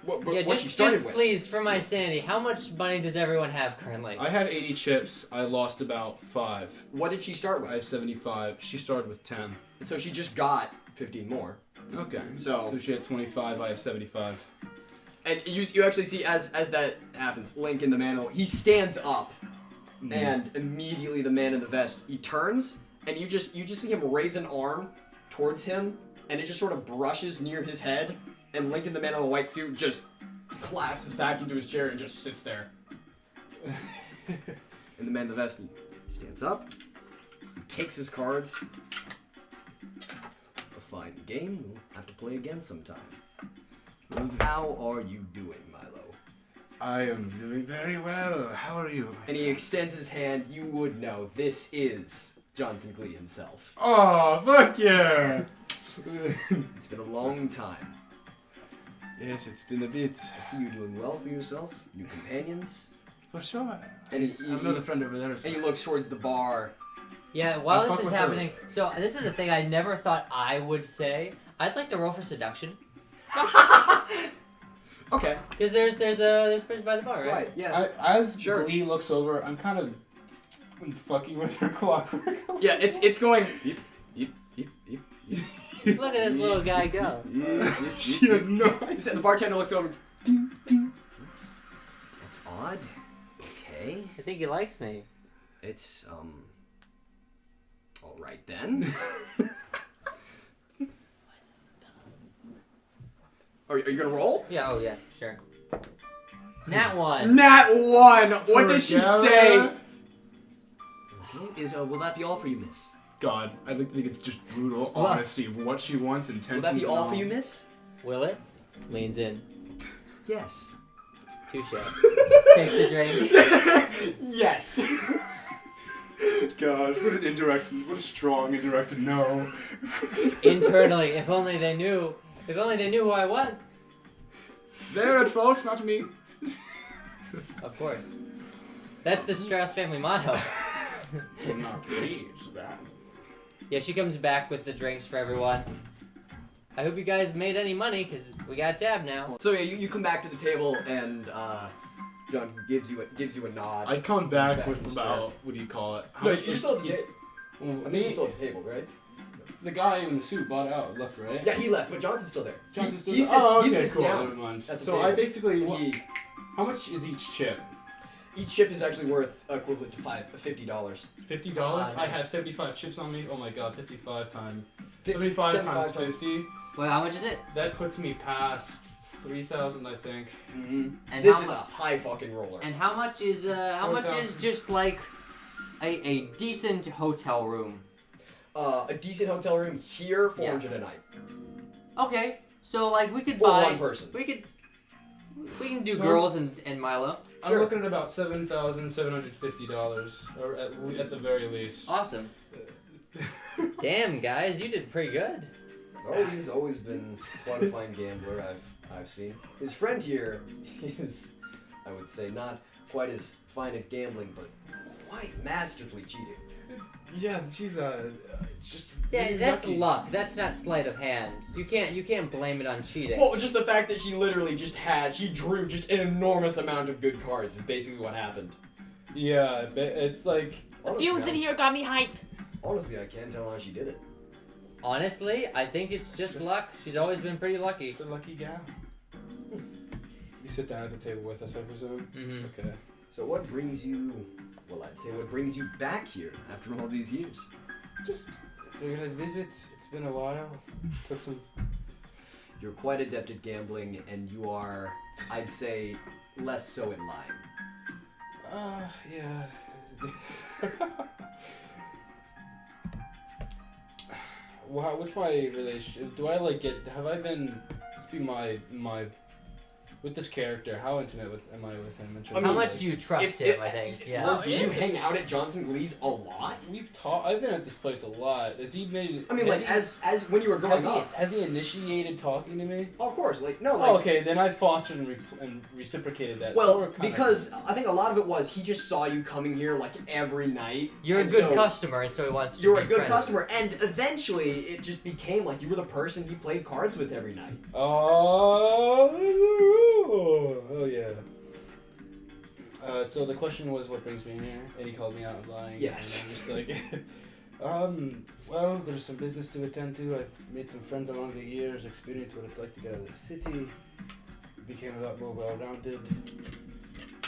What Yeah, you just started with? please, for my sanity, how much money does everyone have currently? I have 80 chips. I lost about 5. What did she start I with? have 75. She started with 10. So she just got 15 more. Okay. So she had 25. I have 75. And you actually see as that happens, Link in the man, he stands up, and immediately the man in the vest, he turns, and you just see him raise an arm towards him, and it just sort of brushes near his head, and Link in the man in the white suit just collapses back into his chair and just sits there. And the man in the vest, he stands up, he takes his cards. A fine game, we'll have to play again sometime. How are you doing, Milo? I am doing very well. How are you? And he extends his hand. You would know this is Johnson Glee himself. Oh, fuck yeah! It's been a long time. Yes, it's been a bit. I see you doing well for yourself, new companions. For sure. And I have another friend over there. And he looks towards the bar. Yeah, while I fuck this is with her. happening, so this is the thing I never thought I would say. I'd like to roll for seduction. Okay. Because there's person by the bar, right? Right, yeah. As Sure. Glee looks over, I'm kind of fucking with her clockwork. Yeah, it's going. Yep, yep, yep, yep, yep. Look at this little guy go. She has no You idea. said the bartender looks over. That's odd. Okay. I think he likes me. It's all right then. Are you gonna roll? Yeah. Oh yeah. Sure. Nat 1. Nat 1. What does she say? Regalia? Okay. Will that be all for you, miss? God, I think it's just brutal What? honesty. What she wants, Will intentions. that be all and for you, miss? Will it? Leans in. Yes. Touche. Take the drink. Yes. Gosh, what a strong indirect no. Internally, if only they knew. If only they knew who I was. They're at fault, not me. Of course. That's the Strauss family motto. Not me, it's bad. Yeah, she comes back with the drinks for everyone. I hope you guys made any money, because we got a tab now. So yeah, you come back to the table and John gives you a nod. I come back back with in his about, what do you call it? No, you're still at the table. Well, I think you're still at the table, right? the guy in the suit bought out, left, right? Yeah, he left, but Johnson's still there. Johnson's He still- sits cool, down never mind. at the So table. I basically, He, how much is each chip? each chip is actually worth equivalent to $50. $50? Ah, I nice. have 75 chips on me. Oh my god, 55 times. 50, 75 times 50. Well, how much is it? That puts me past 3,000, I think. Mm-hmm. And This how is a mu- high fucking roller. And how much is just like a decent hotel room? A decent hotel room here, $400 a night Okay, so like we could for buy. one person. We can do So- girls and Milo. Sure. I'm looking at about $7,750, or at the very least. Awesome. Damn, guys, you did pretty good. Oh, he's always been quite a fine gambler. I've seen. His friend here is, I would say, not quite as fine at gambling, but quite masterfully cheating. Yeah, she's just Yeah, really that's lucky. luck. That's not sleight of hand. You can't blame it on cheating. Well, just the fact that she literally she drew just an enormous amount of good cards is basically what happened. Yeah, it's like Honestly, Fuse in here got me hype. Honestly, I can't tell how she did it. Honestly, I think it's just luck. She's always been pretty lucky. just a lucky gal. You sit down at the table with us, I presume. Mm-hmm. Okay. So what brings you, well, I'd say what brings you back here after all these years? Just figured I'd visit. It's been a while. Took some. You're quite adept at gambling, and you are, I'd say, less so in lying. Yeah. Wow, what's my relationship? Do I like get? Have I been? Let's be my with this character. How intimate am I with him? In terms I of, mean, How much like- do you trust him? I think. Yeah. Well, do you hang out at Johnson Glee's a lot? We've talked. I've been at this place a lot. Has he made? I mean, has like, he, as when you were growing up. has he initiated talking to me? Oh, of course, like, no, like... Oh, okay, then I fostered and reciprocated that. So Well, we're kinda because I think a lot of it was he just saw you coming here, like, every night. You're a and good so customer, and so he wants to. You're a be good friends. customer, and eventually it just became like you were the person he played cards with every night. Oh yeah. So the question was, what brings me here? And he called me out lying. Yes. And I'm just like, well, there's some business to attend to. I've made some friends along the years, experienced what it's like to get out of the city, became a lot more well-rounded.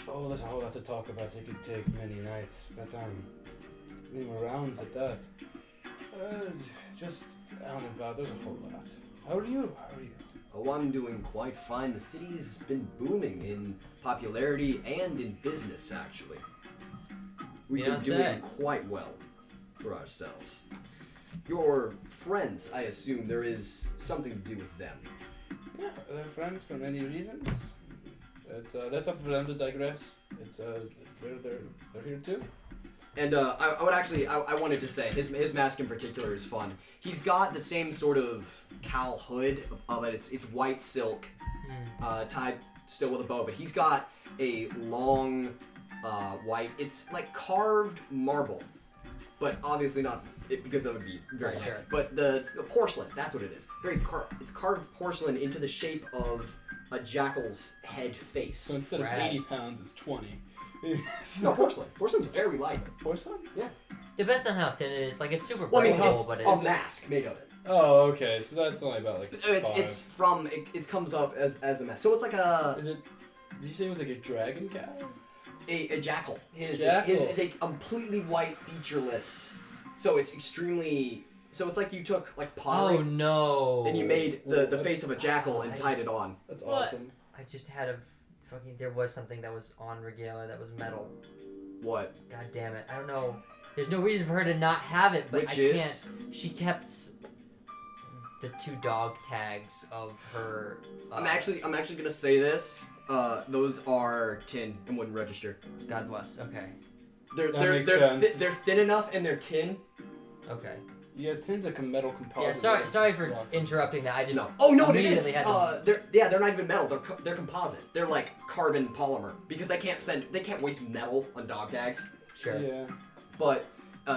Oh, there's a whole lot to talk about. It could take many nights, but many more rounds at that. Just out and about. There's a whole lot. How are you? Oh, I'm doing quite fine. The city's been booming in popularity and in business, actually. We've You been don't doing say. quite well for ourselves. Your friends, I assume there is something to do with them. Yeah, they're friends for many reasons. It's that's up for them to digress. It's they're here too. And I would actually, I wanted to say, his mask in particular is fun. He's got the same sort of cowl hood of it. It's white silk, tied still with a bow, but he's got a long white, it's like carved marble, but obviously not, because that would be very Right, heavy. sure. But the porcelain, that's what it is. It's carved porcelain into the shape of a jackal's head face. So instead of Rad. 80 pounds, it's 20. No, porcelain. Porcelain's very light. Porcelain? Yeah. Depends on how thin it is. Like it's super Well, I mean, breakable, it's but a it's mask made of it. Oh, okay. So that's only about like. It comes up as a mess. So it's like a Is it? Did you say it was like a dragon cat? a jackal. His Jackal. is a completely white, featureless. So it's extremely. So it's like you took like pottery Oh no. and you made the Well, face of a jackal and I tied it on. That's What? awesome. I just had a fucking. There was something that was on Regalia that was metal. What? God damn it! I don't know. There's no reason for her to not have it, but Which I is? can't. She kept the 2 dog tags of her. I'm actually gonna say this. Those are tin and wouldn't register. God bless. Okay. They're thin enough and they're tin. Okay. Yeah, tin's like a metal composite. Yeah. Sorry for rock. interrupting that. I just. No. Oh no, it is. immediately had to- They're not even metal. They're composite. They're like carbon polymer because they can't waste metal on dog tags. Sure. Yeah. But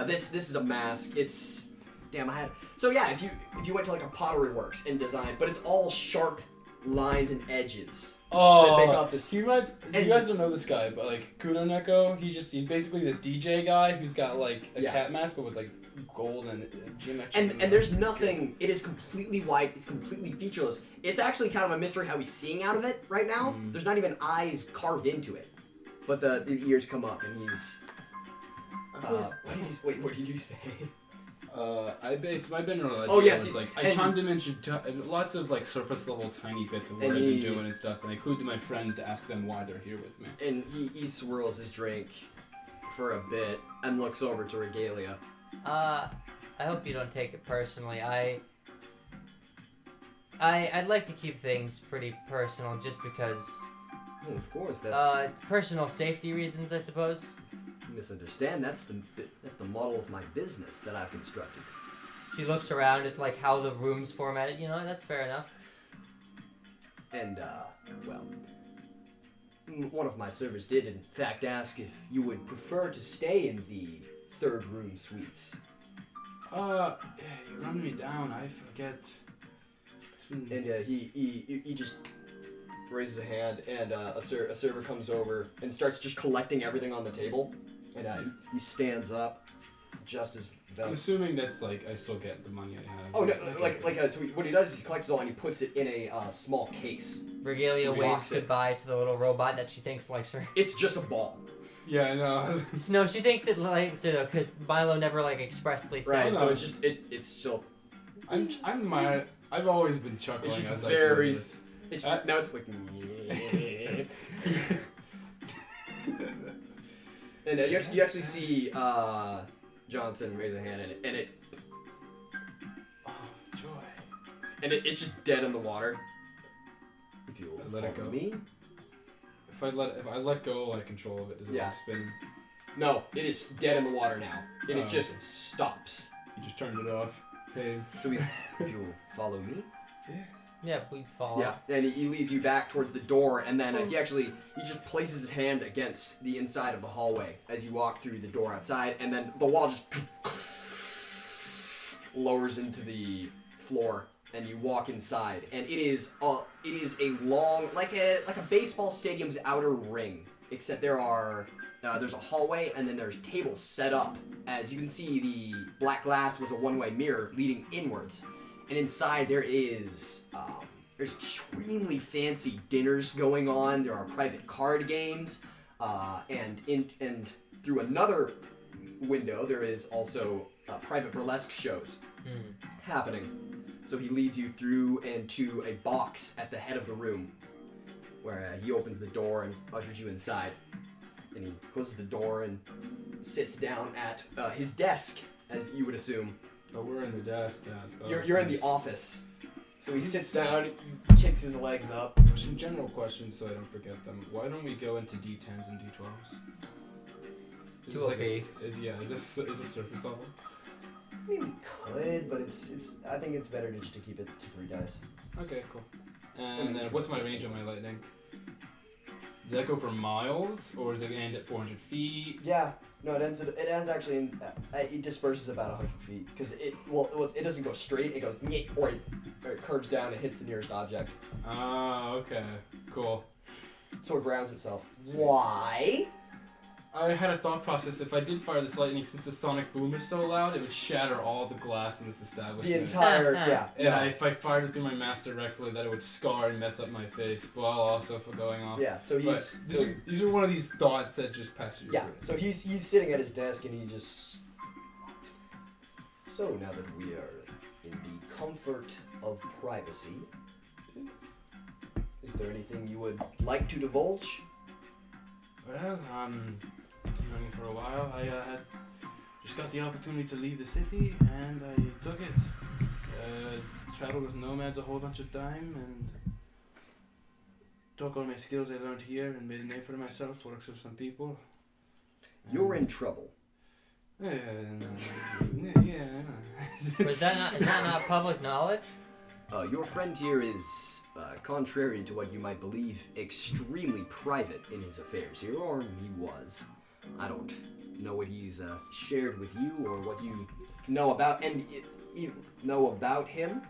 this is a mask. It's damn. So yeah. If you went to like a pottery works and design, but it's all sharp lines and edges. Oh, That make up this- He reminds. and- You guys don't know this guy, but like Kunoneko, he's basically this DJ guy who's got like a Yeah. cat mask, but with like gold and geometric. And there's nothing. It is completely white. It's completely featureless. It's actually kind of a mystery how he's seeing out of it right now. Mm. There's not even eyes carved into it, but the ears come up and he's. What did you say? I based my general idea Oh, yes, was like I and- chimed him into lots of like surface level tiny bits of what And I've been he- doing and stuff, and I included my friends to ask them why they're here with me. And he swirls his drink for a bit and looks over to Regalia. I hope you don't take it personally. I'd like to keep things pretty personal, just because. Oh, of course, that's Personal safety reasons, I suppose. you misunderstand. That's the model of my business that I've constructed. She looks around at like how the room's formatted. You know, that's fair enough. And well, one of my servers did in fact ask if you would prefer to stay in the 3rd room suites. Yeah, you run me down. I forget. It's been- And he just raises a hand, and a server comes over and starts just collecting everything on the table. And he stands up, just as I'm assuming that's like I still get the money I have. Oh no! So what he does is he collects it all and he puts it in a small case. Regalia So he waves locks it. goodbye to the little robot that she thinks likes her. It's just a ball. Yeah, I know. No, she thinks it likes her though, because Milo never like expressly said. Right. no. So it's just it's still. I've always been chuckling It's just as I very do this. It's Uh, now it's like. And you actually see Johnson raise a hand and it Oh, joy. it's just dead in the water. If you Let it follow go. me. If I let go, like control of it, does it Yeah. like spin? No, it is dead in the water now, and Oh, it just okay. stops. You just turned it off. Hey. So if you follow me. Yeah, we follow. Yeah, and he leads you back towards the door, and then he just places his hand against the inside of the hallway as you walk through the door outside, and then the wall just lowers into the floor, and you walk inside, and it is a long like a baseball stadium's outer ring, except there's a hallway, and then there's tables set up. As you can see, the black glass was a one-way mirror leading inwards. And inside there's extremely fancy dinners going on. There are private card games, and through another window there is also private burlesque shows happening. So he leads you through and to a box at the head of the room, where he opens the door and ushers you inside. And he closes the door and sits down at his desk, as you would assume. Oh, we're in the desk. Oh, You're in the office. So he sits down, he kicks his legs up. Some general questions so I don't forget them. Why don't we go into D10s and D12s? Is this like is this surface level? I mean, we could, but it's. I think it's better just to keep it to 3 dice. Okay, cool. And then what's my range on my lightning? Does that go for miles, or does it end at 400 feet? Yeah. No, it ends actually in. It disperses about 100 feet because it doesn't go straight. It goes or it curves down and hits the nearest object. Ah, okay, cool. So it grounds itself. Sweet. Why? I had a thought process. If I did fire this lightning, since the sonic boom is so loud, it would shatter all the glass in this establishment. The entire, yeah. And if I fired it through my mask directly, that it would scar and mess up my face, while also for going off. Yeah, so he's... These are one of these thoughts that just pass you. Yeah, so he's sitting at his desk and he just... So now that we are in the comfort of privacy, is there anything you would like to divulge? Well, been running for a while. I had just got the opportunity to leave the city, and I took it. Traveled with nomads a whole bunch of time, and took all my skills I learned here and made a name for myself. Works with some people. You're in trouble. Yeah. Is that not public knowledge? Your friend here is, contrary to what you might believe, extremely private in his affairs here, or he was. I don't know what he's shared with you or what you know about, and you know about him.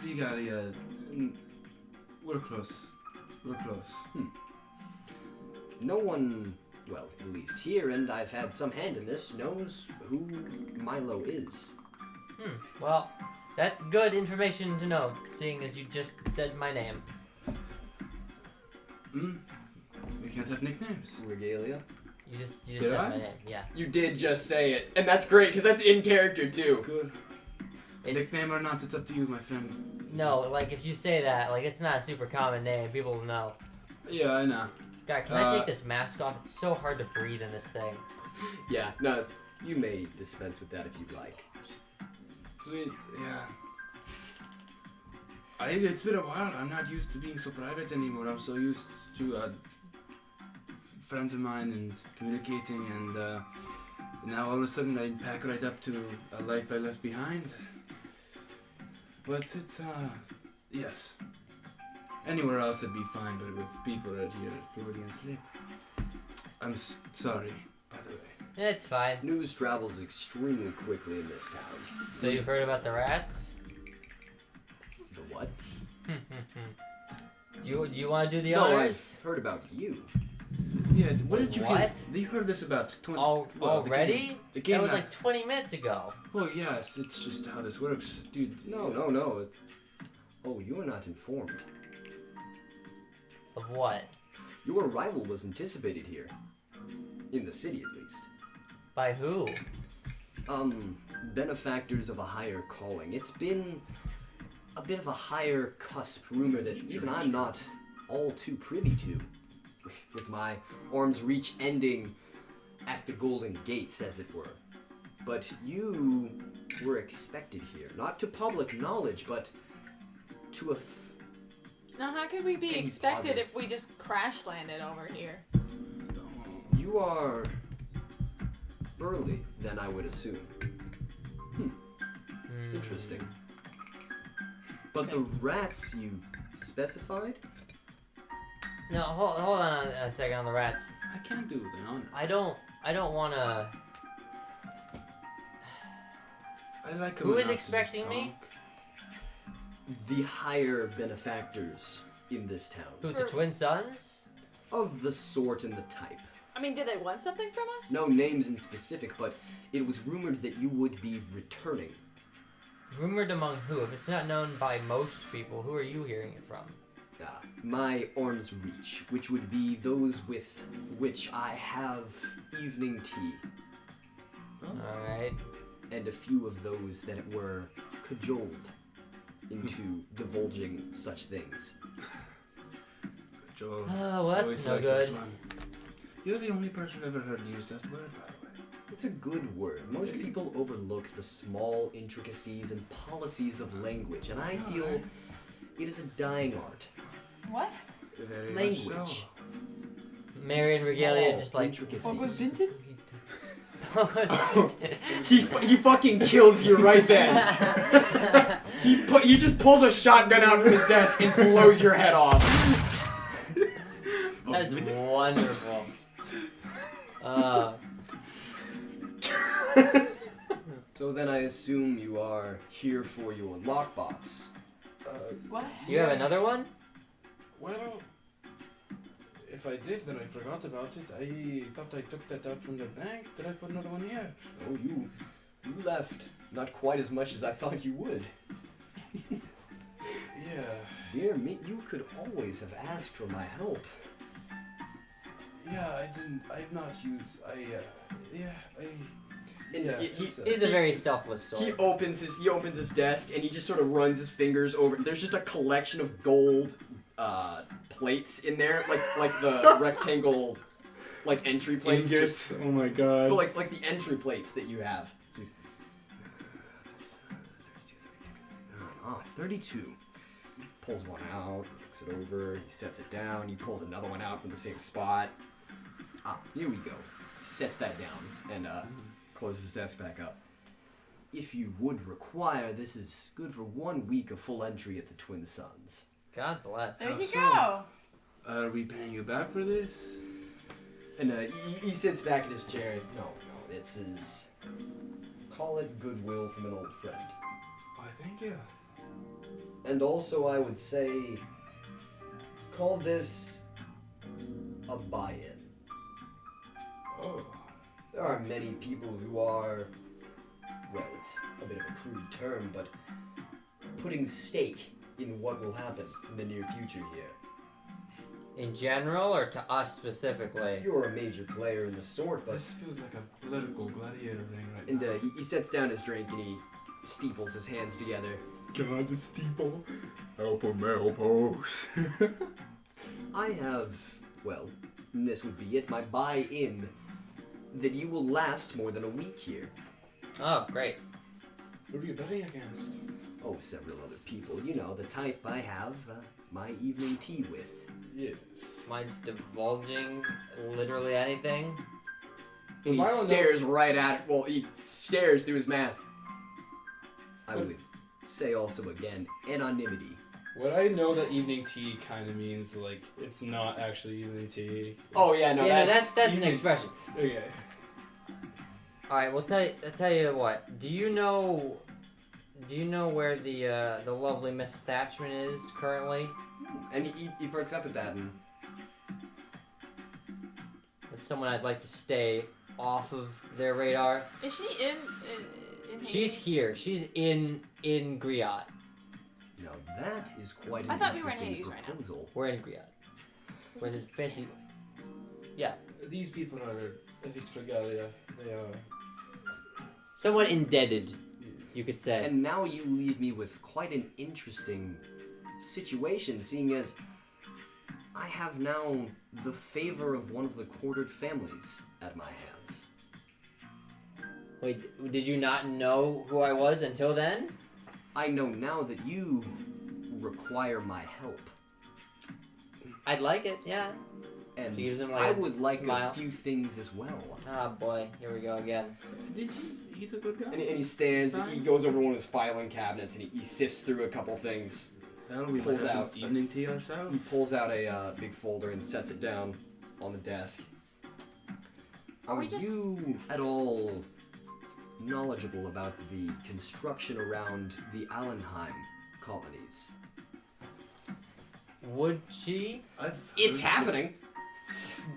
Regalia, we're close. No one, well, at least here, and I've had some hand in this, knows who Milo is. Well, that's good information to know, seeing as you just said my name. We can't have nicknames. Regalia. You just Did said I? my name, yeah. You did just say it, and that's great, because that's in character, too. Good. Nickname or not, it's up to you, my friend. No, like, if you say that, like, it's not a super common name. People will know. Yeah, I know. God, can I take this mask off? It's so hard to breathe in this thing. Yeah, no, you may dispense with that if you'd like. Sweet, yeah. It's been a while. I'm not used to being so private anymore. I'm so used to friends of mine and communicating, and now all of a sudden I pack right up to a life I left behind. But it's, yes. Anywhere else I'd be fine, but with people right here at Freudian sleep. I'm sorry, by the way. It's fine. News travels extremely quickly in this town. So you've heard about the rats? The what? Do you want to do the No, honors? I've heard about you. Yeah, what Wait, did you what? hear? You heard this about 20... Already? The game That was not- like 20 minutes ago. Well, yes, it's just how this works, dude. No. Oh, you are not informed. Of what? Your arrival was anticipated here. In the city, at least. By who? Benefactors of a higher calling. It's been a bit of a higher cusp rumor that even I'm not all too privy to. With my arm's reach ending at the Golden Gates, as it were. But you were expected here, not to public knowledge, but to a... Now, how could we be And he expected pauses. if we just crash landed over here? You are early, then I would assume. Interesting. But the rats you specified? No, hold on a second on the rats. I can't do the honors. I don't want to... I like Who is enough to expecting just me? talk. The higher benefactors in this town. Who, the twin sons? Of the sort and the type. I mean, do they want something from us? No names in specific, but it was rumored that you would be returning. Rumored among who? If it's not known by most people, who are you hearing it from? My arm's reach, which would be those with which I have evening tea. Alright. And a few of those that were cajoled into divulging such things. Joel. Oh, well, that's always no liked good. that one. You're the only person I've ever heard use that word, by the way. It's a good word. Most people overlook the small intricacies and policies of language, and I feel it is a dying art. What? Very Language. much so. Mary and Regalia Small just like... intricacies. He fucking kills you right then. He just pulls a shotgun out from his desk and blows your head off. That's wonderful. So then I assume you are here for your lockbox. What? You have another one? Well, if I did, then I forgot about it. I thought I took that out from the bank. Did I put another one here? Oh, you left. Not quite as much as I thought you would. Yeah. Dear me, you could always have asked for my help. Yeah, I didn't. I've not used. Yeah. He's a very selfless soul. He opens his desk and he just sort of runs his fingers over. There's just a collection of gold plates in there, like the rectangle, like entry plates. Ingots. Oh my god. But like the entry plates that you have. So he's 32. Pulls one out, looks it over, he sets it down, he pulls another one out from the same spot. Here we go. Sets that down and closes his desk back up. If you would require, this is good for 1 week of full entry at the Twin Suns. God bless. There you go. Are we paying you back for this? And he sits back in his chair. No, it's his. Call it goodwill from an old friend. Why, thank you. And also, I would say, call this a buy-in. Oh. There are many people who are, well, it's a bit of a crude term, but putting stake in what will happen in the near future here. In general, or to us specifically? You're a major player in the sort, but... This feels like a political gladiator ring right And now. he sets down his drink and he steeples his hands together. God, the steeple. Alpha male pose. I have, well, this would be it, my buy-in that you will last more than a week here. Oh, great. Who are you betting against? Oh, several other people. You know, the type I have my evening tea with. Yes. Mine's divulging literally anything. And he Milo stares right at it. Well, he stares through his mask. I would say also again, anonymity. Would I know that evening tea kind of means like it's not actually evening tea? Oh yeah, no, yeah, that's that's an evening- expression. Okay. All right, well, I'll tell you what. Do you know where the lovely Miss Thatchman is currently? And he perks up at that and It's someone I'd like to stay off of their radar. Is she in She's Hades? here. She's in Griot. now that is quite an I thought we were in interesting Hades right now. proposal. We're in Griot. We're in this fancy. Yeah, These people are, at least Regalia, they are. somewhat indebted, you could say. And now you leave me with quite an interesting situation, seeing as I have now the favor of one of the quartered families at my hands. Wait, did you not know who I was until then? I know now that you require my help. I'd like it, yeah. And She gives him, like, I a would like smile. a few things as well. Ah, boy, here we go again. He's a good guy. And he stands, Fine. he goes over one of his filing cabinets and he sifts through a couple things. Hell, we pulls might have some out- evening tea ourselves. He pulls out a big folder and sets it down on the desk. Are Are we just- you at all knowledgeable about the construction around the Allenheim colonies? Would she? It's happening!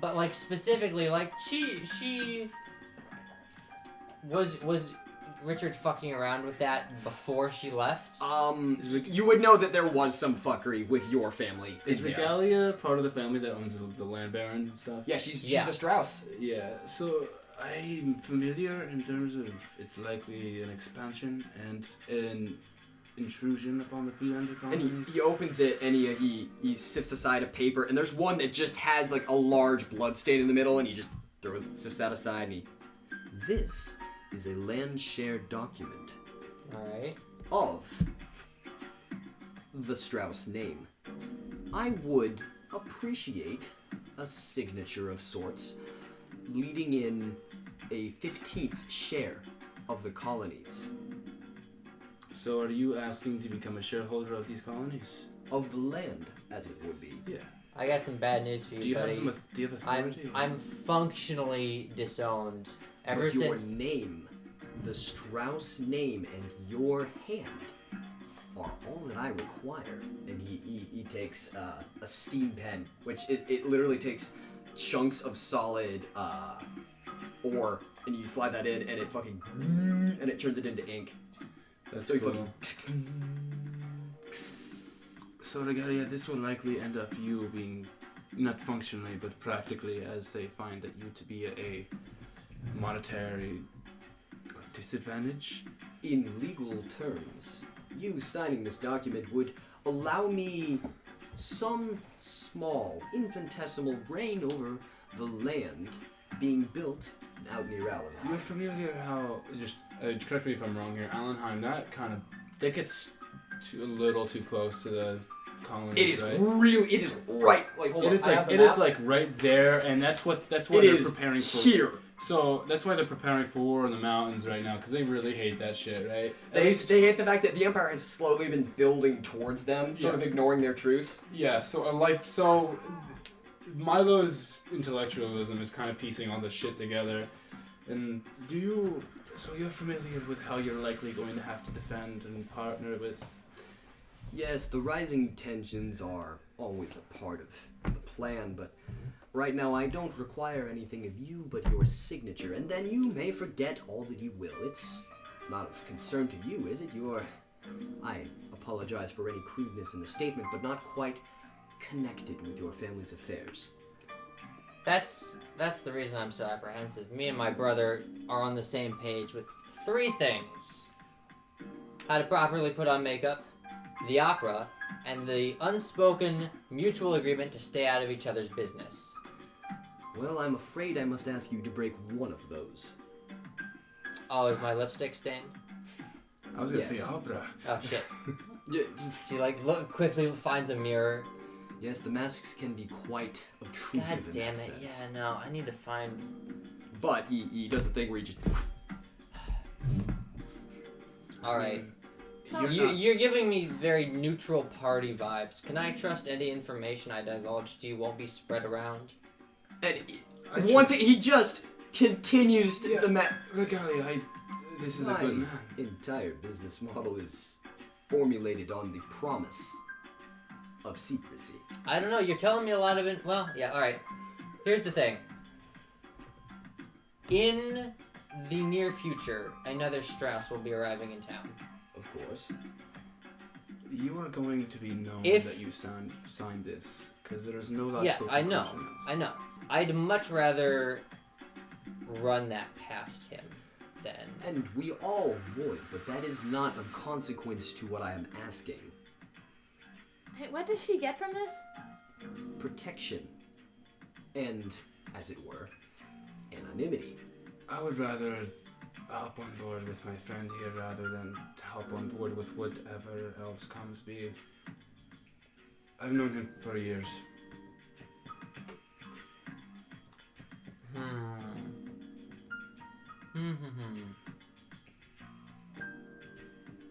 But like specifically, like she was Richard fucking around with that before she left? You would know that there was some fuckery with your family. Is in there. Regalia part of the family that owns the land barons and stuff? Yeah, she's Yeah. a Strauss. Yeah, so I'm familiar in terms of it's likely an expansion and an intrusion upon the Freelander And colonies. he opens it and he sifts aside a paper and there's one that just has like a large blood stain in the middle and he just sifts that aside and this is a land share document Alright. of the Strauss name. I would appreciate a signature of sorts leading in a 15th share of the colonies. So are you asking to become a shareholder of these colonies? Of the land, as it would be. Yeah. I got some bad news for you, Do you buddy. have do you have authority? I'm functionally disowned. Ever But your since name, the Strauss name, and your hand are all that I require. And he takes a steam pen, which it literally takes chunks of solid ore, and you slide that in, and it fucking and it turns it into ink. That's So you cool. fucking So Regalia, this will likely end up you being, not functionally, but practically, as they find that you to be a monetary disadvantage. in legal terms, you signing this document would allow me some small, infinitesimal reign over the land being built out near You're Allenheim. familiar how, just correct me if I'm wrong here, Allenheim, that gets a little too close to the colonies, It is right? it is right, like, hold on. It's I like have the it is map. like right there, and that's what It they're is preparing for. here. So that's why they're preparing for war in the mountains right now, because they really hate that shit, right? They hate the fact that the Empire has slowly been building towards them, sort Yeah. of ignoring their truce. Yeah. So Milo's intellectualism is kind of piecing all this shit together, and so you're familiar with how you're likely going to have to defend and partner with. Yes, the rising tensions are always a part of the plan, but right now I don't require anything of you but your signature, and then you may forget all that you will. It's not of concern to you, is it? I apologize for any crudeness in the statement, but not quite connected with your family's affairs. That's the reason I'm so apprehensive. Me and my brother are on the same page with 3 things: how to properly put on makeup, the opera, and the unspoken mutual agreement to stay out of each other's business. Well, I'm afraid I must ask you to break one of those. Oh, is my lipstick stained? I was gonna Yes. say opera. Oh shit. Yeah, She quickly finds a mirror. yes, the masks can be quite obtrusive God in damn that it. sense. Yeah, no, I need to find. But he does the thing where he just... Alright. So- You're giving me very neutral party vibes. Can I trust any information I divulge to you won't be spread around? And I he just continues to Yeah. the Regalia, this is a good My man. entire business model is formulated on the promise of secrecy. I don't know, you're telling me a lot of it. Well, yeah, alright. Here's the thing. In the near future, another Strauss will be arriving in town. Of course. You are going to be known If- that you signed this, because there is no logical Yeah, I know. conclusion in this. I know. I'd much rather run that past him than. And we all would, but that is not of consequence to what I am asking. Hey, what does she get from this? Protection. And, as it were, anonymity. I would rather hop on board with my friend here rather than hop on board with whatever else comes be. I've known him for years.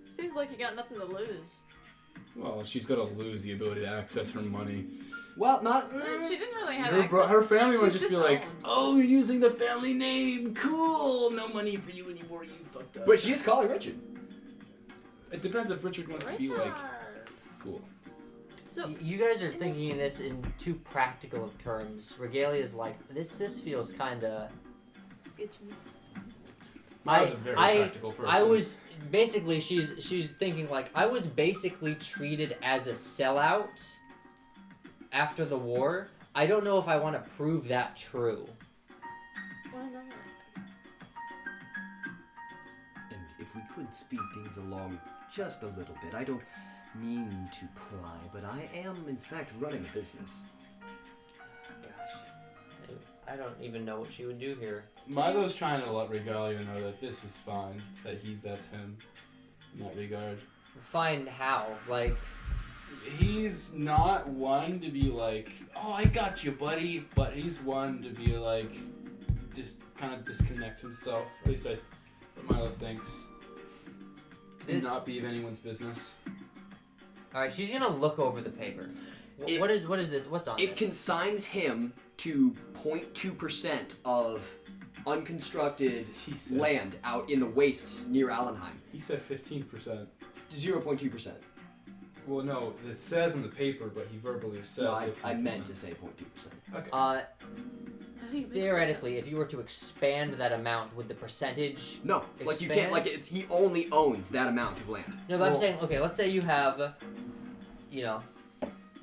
Seems like you got nothing to lose. Well, she's got to lose the ability to access her money. Well, not... She didn't really have Her, access. her family would She's just be like, disowned. "Oh, you're using the family name. Cool. No money for you anymore. You fucked up." But she is calling Richard. It depends if Richard wants to be like Richard. cool. So You guys are in thinking this- this in too practical of terms. Regalia's like, this feels kinda. Milo's a very practical person. I was basically she's thinking like I was basically treated as a sellout after the war. I don't know if I want to prove that true. why not? And if we could speed things along just a little bit, I don't mean to pry, but I am, in fact, running a business. Gosh, I don't even know what she would do here. Milo's trying to let Regalia know that this is fine, that that's him in that regard. Find how like. He's not one to be like, "Oh, I got you, buddy," but he's one to be like, just kind of disconnect himself. At least what Milo thinks. And not be of anyone's business. All right, she's gonna look over the paper. What is this? What's on It this? consigns him to 0.2% of unconstructed He said- land out in the wastes near Allenheim. He said 15%. 0.2%. Well, no, it says on the paper, but he verbally said. No, I 15%. meant to say 0.2%. Okay. How do you mix Theoretically, if you were to expand that amount, would the percentage? No, like you can't. Like he only owns that amount of land. No, but I'm saying, okay, let's say you have,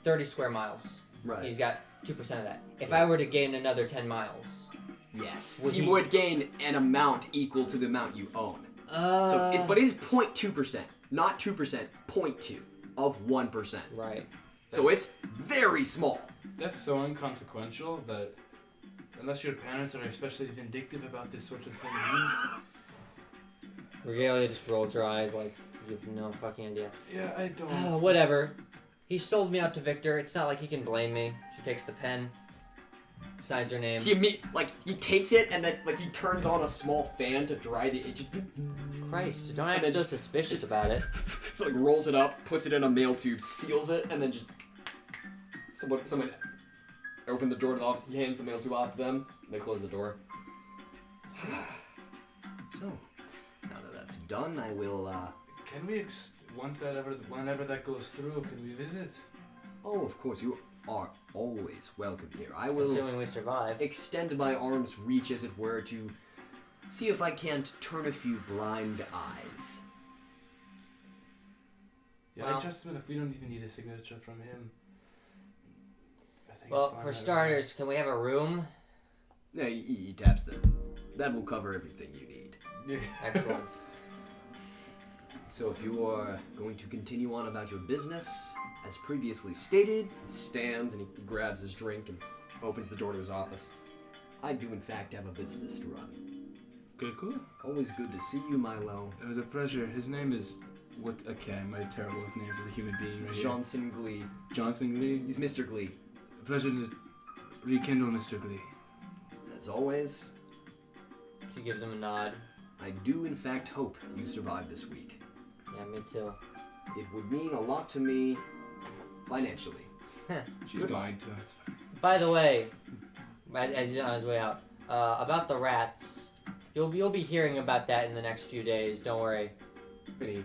30 square miles. Right. He's got 2% of that. If I were to gain another 10 miles. Yes. Would He he- would gain an amount equal to the amount you own. But it is 0.2%, not 2%. 0.2 of 1%. Right. So it's very small. That's so inconsequential that unless your parents are especially vindictive about this sort of thing, Regalia just rolls her eyes like, you have no fucking idea. yeah, I don't. Whatever. He sold me out to Victor. It's not like he can blame me. She takes the pen, signs her name. He takes it and then he turns on a small fan to dry the. It just Christ, don't And act then so just- suspicious about it. rolls it up, puts it in a mail tube, seals it, and then just someone open the door to the office. He hands the mail tube off to them. And they close the door. So now that that's done, I will. Can we whenever that goes through, can we visit? Oh, of course, you are always welcome here. I will Assuming we survive. extend my arm's reach, as it were, to see if I can't turn a few blind eyes. Yeah, Well- I trust him if we don't even need a signature from him. I think Well, it's fine for either way. starters, can we have a room? Yeah, he taps them. That will cover everything you need. Yeah. Excellent. So if you are going to continue on about your business, as previously stated, he stands and he grabs his drink and opens the door to his office. I do in fact have a business to run. Good, cool. Always good to see you, Milo. It was a pleasure. His name is okay, I'm terrible with names as a human being right Johnson Glee. here. Johnson Glee. He's Mr. Glee. A pleasure to rekindle Mr. Glee. As always, She gives him a nod. I do in fact hope you survive this week. Yeah, me too. It would mean a lot to me financially. She's going to. It's fine. By the way, as he's on his way out, about the rats, you'll be hearing about that in the next few days. Don't worry. And he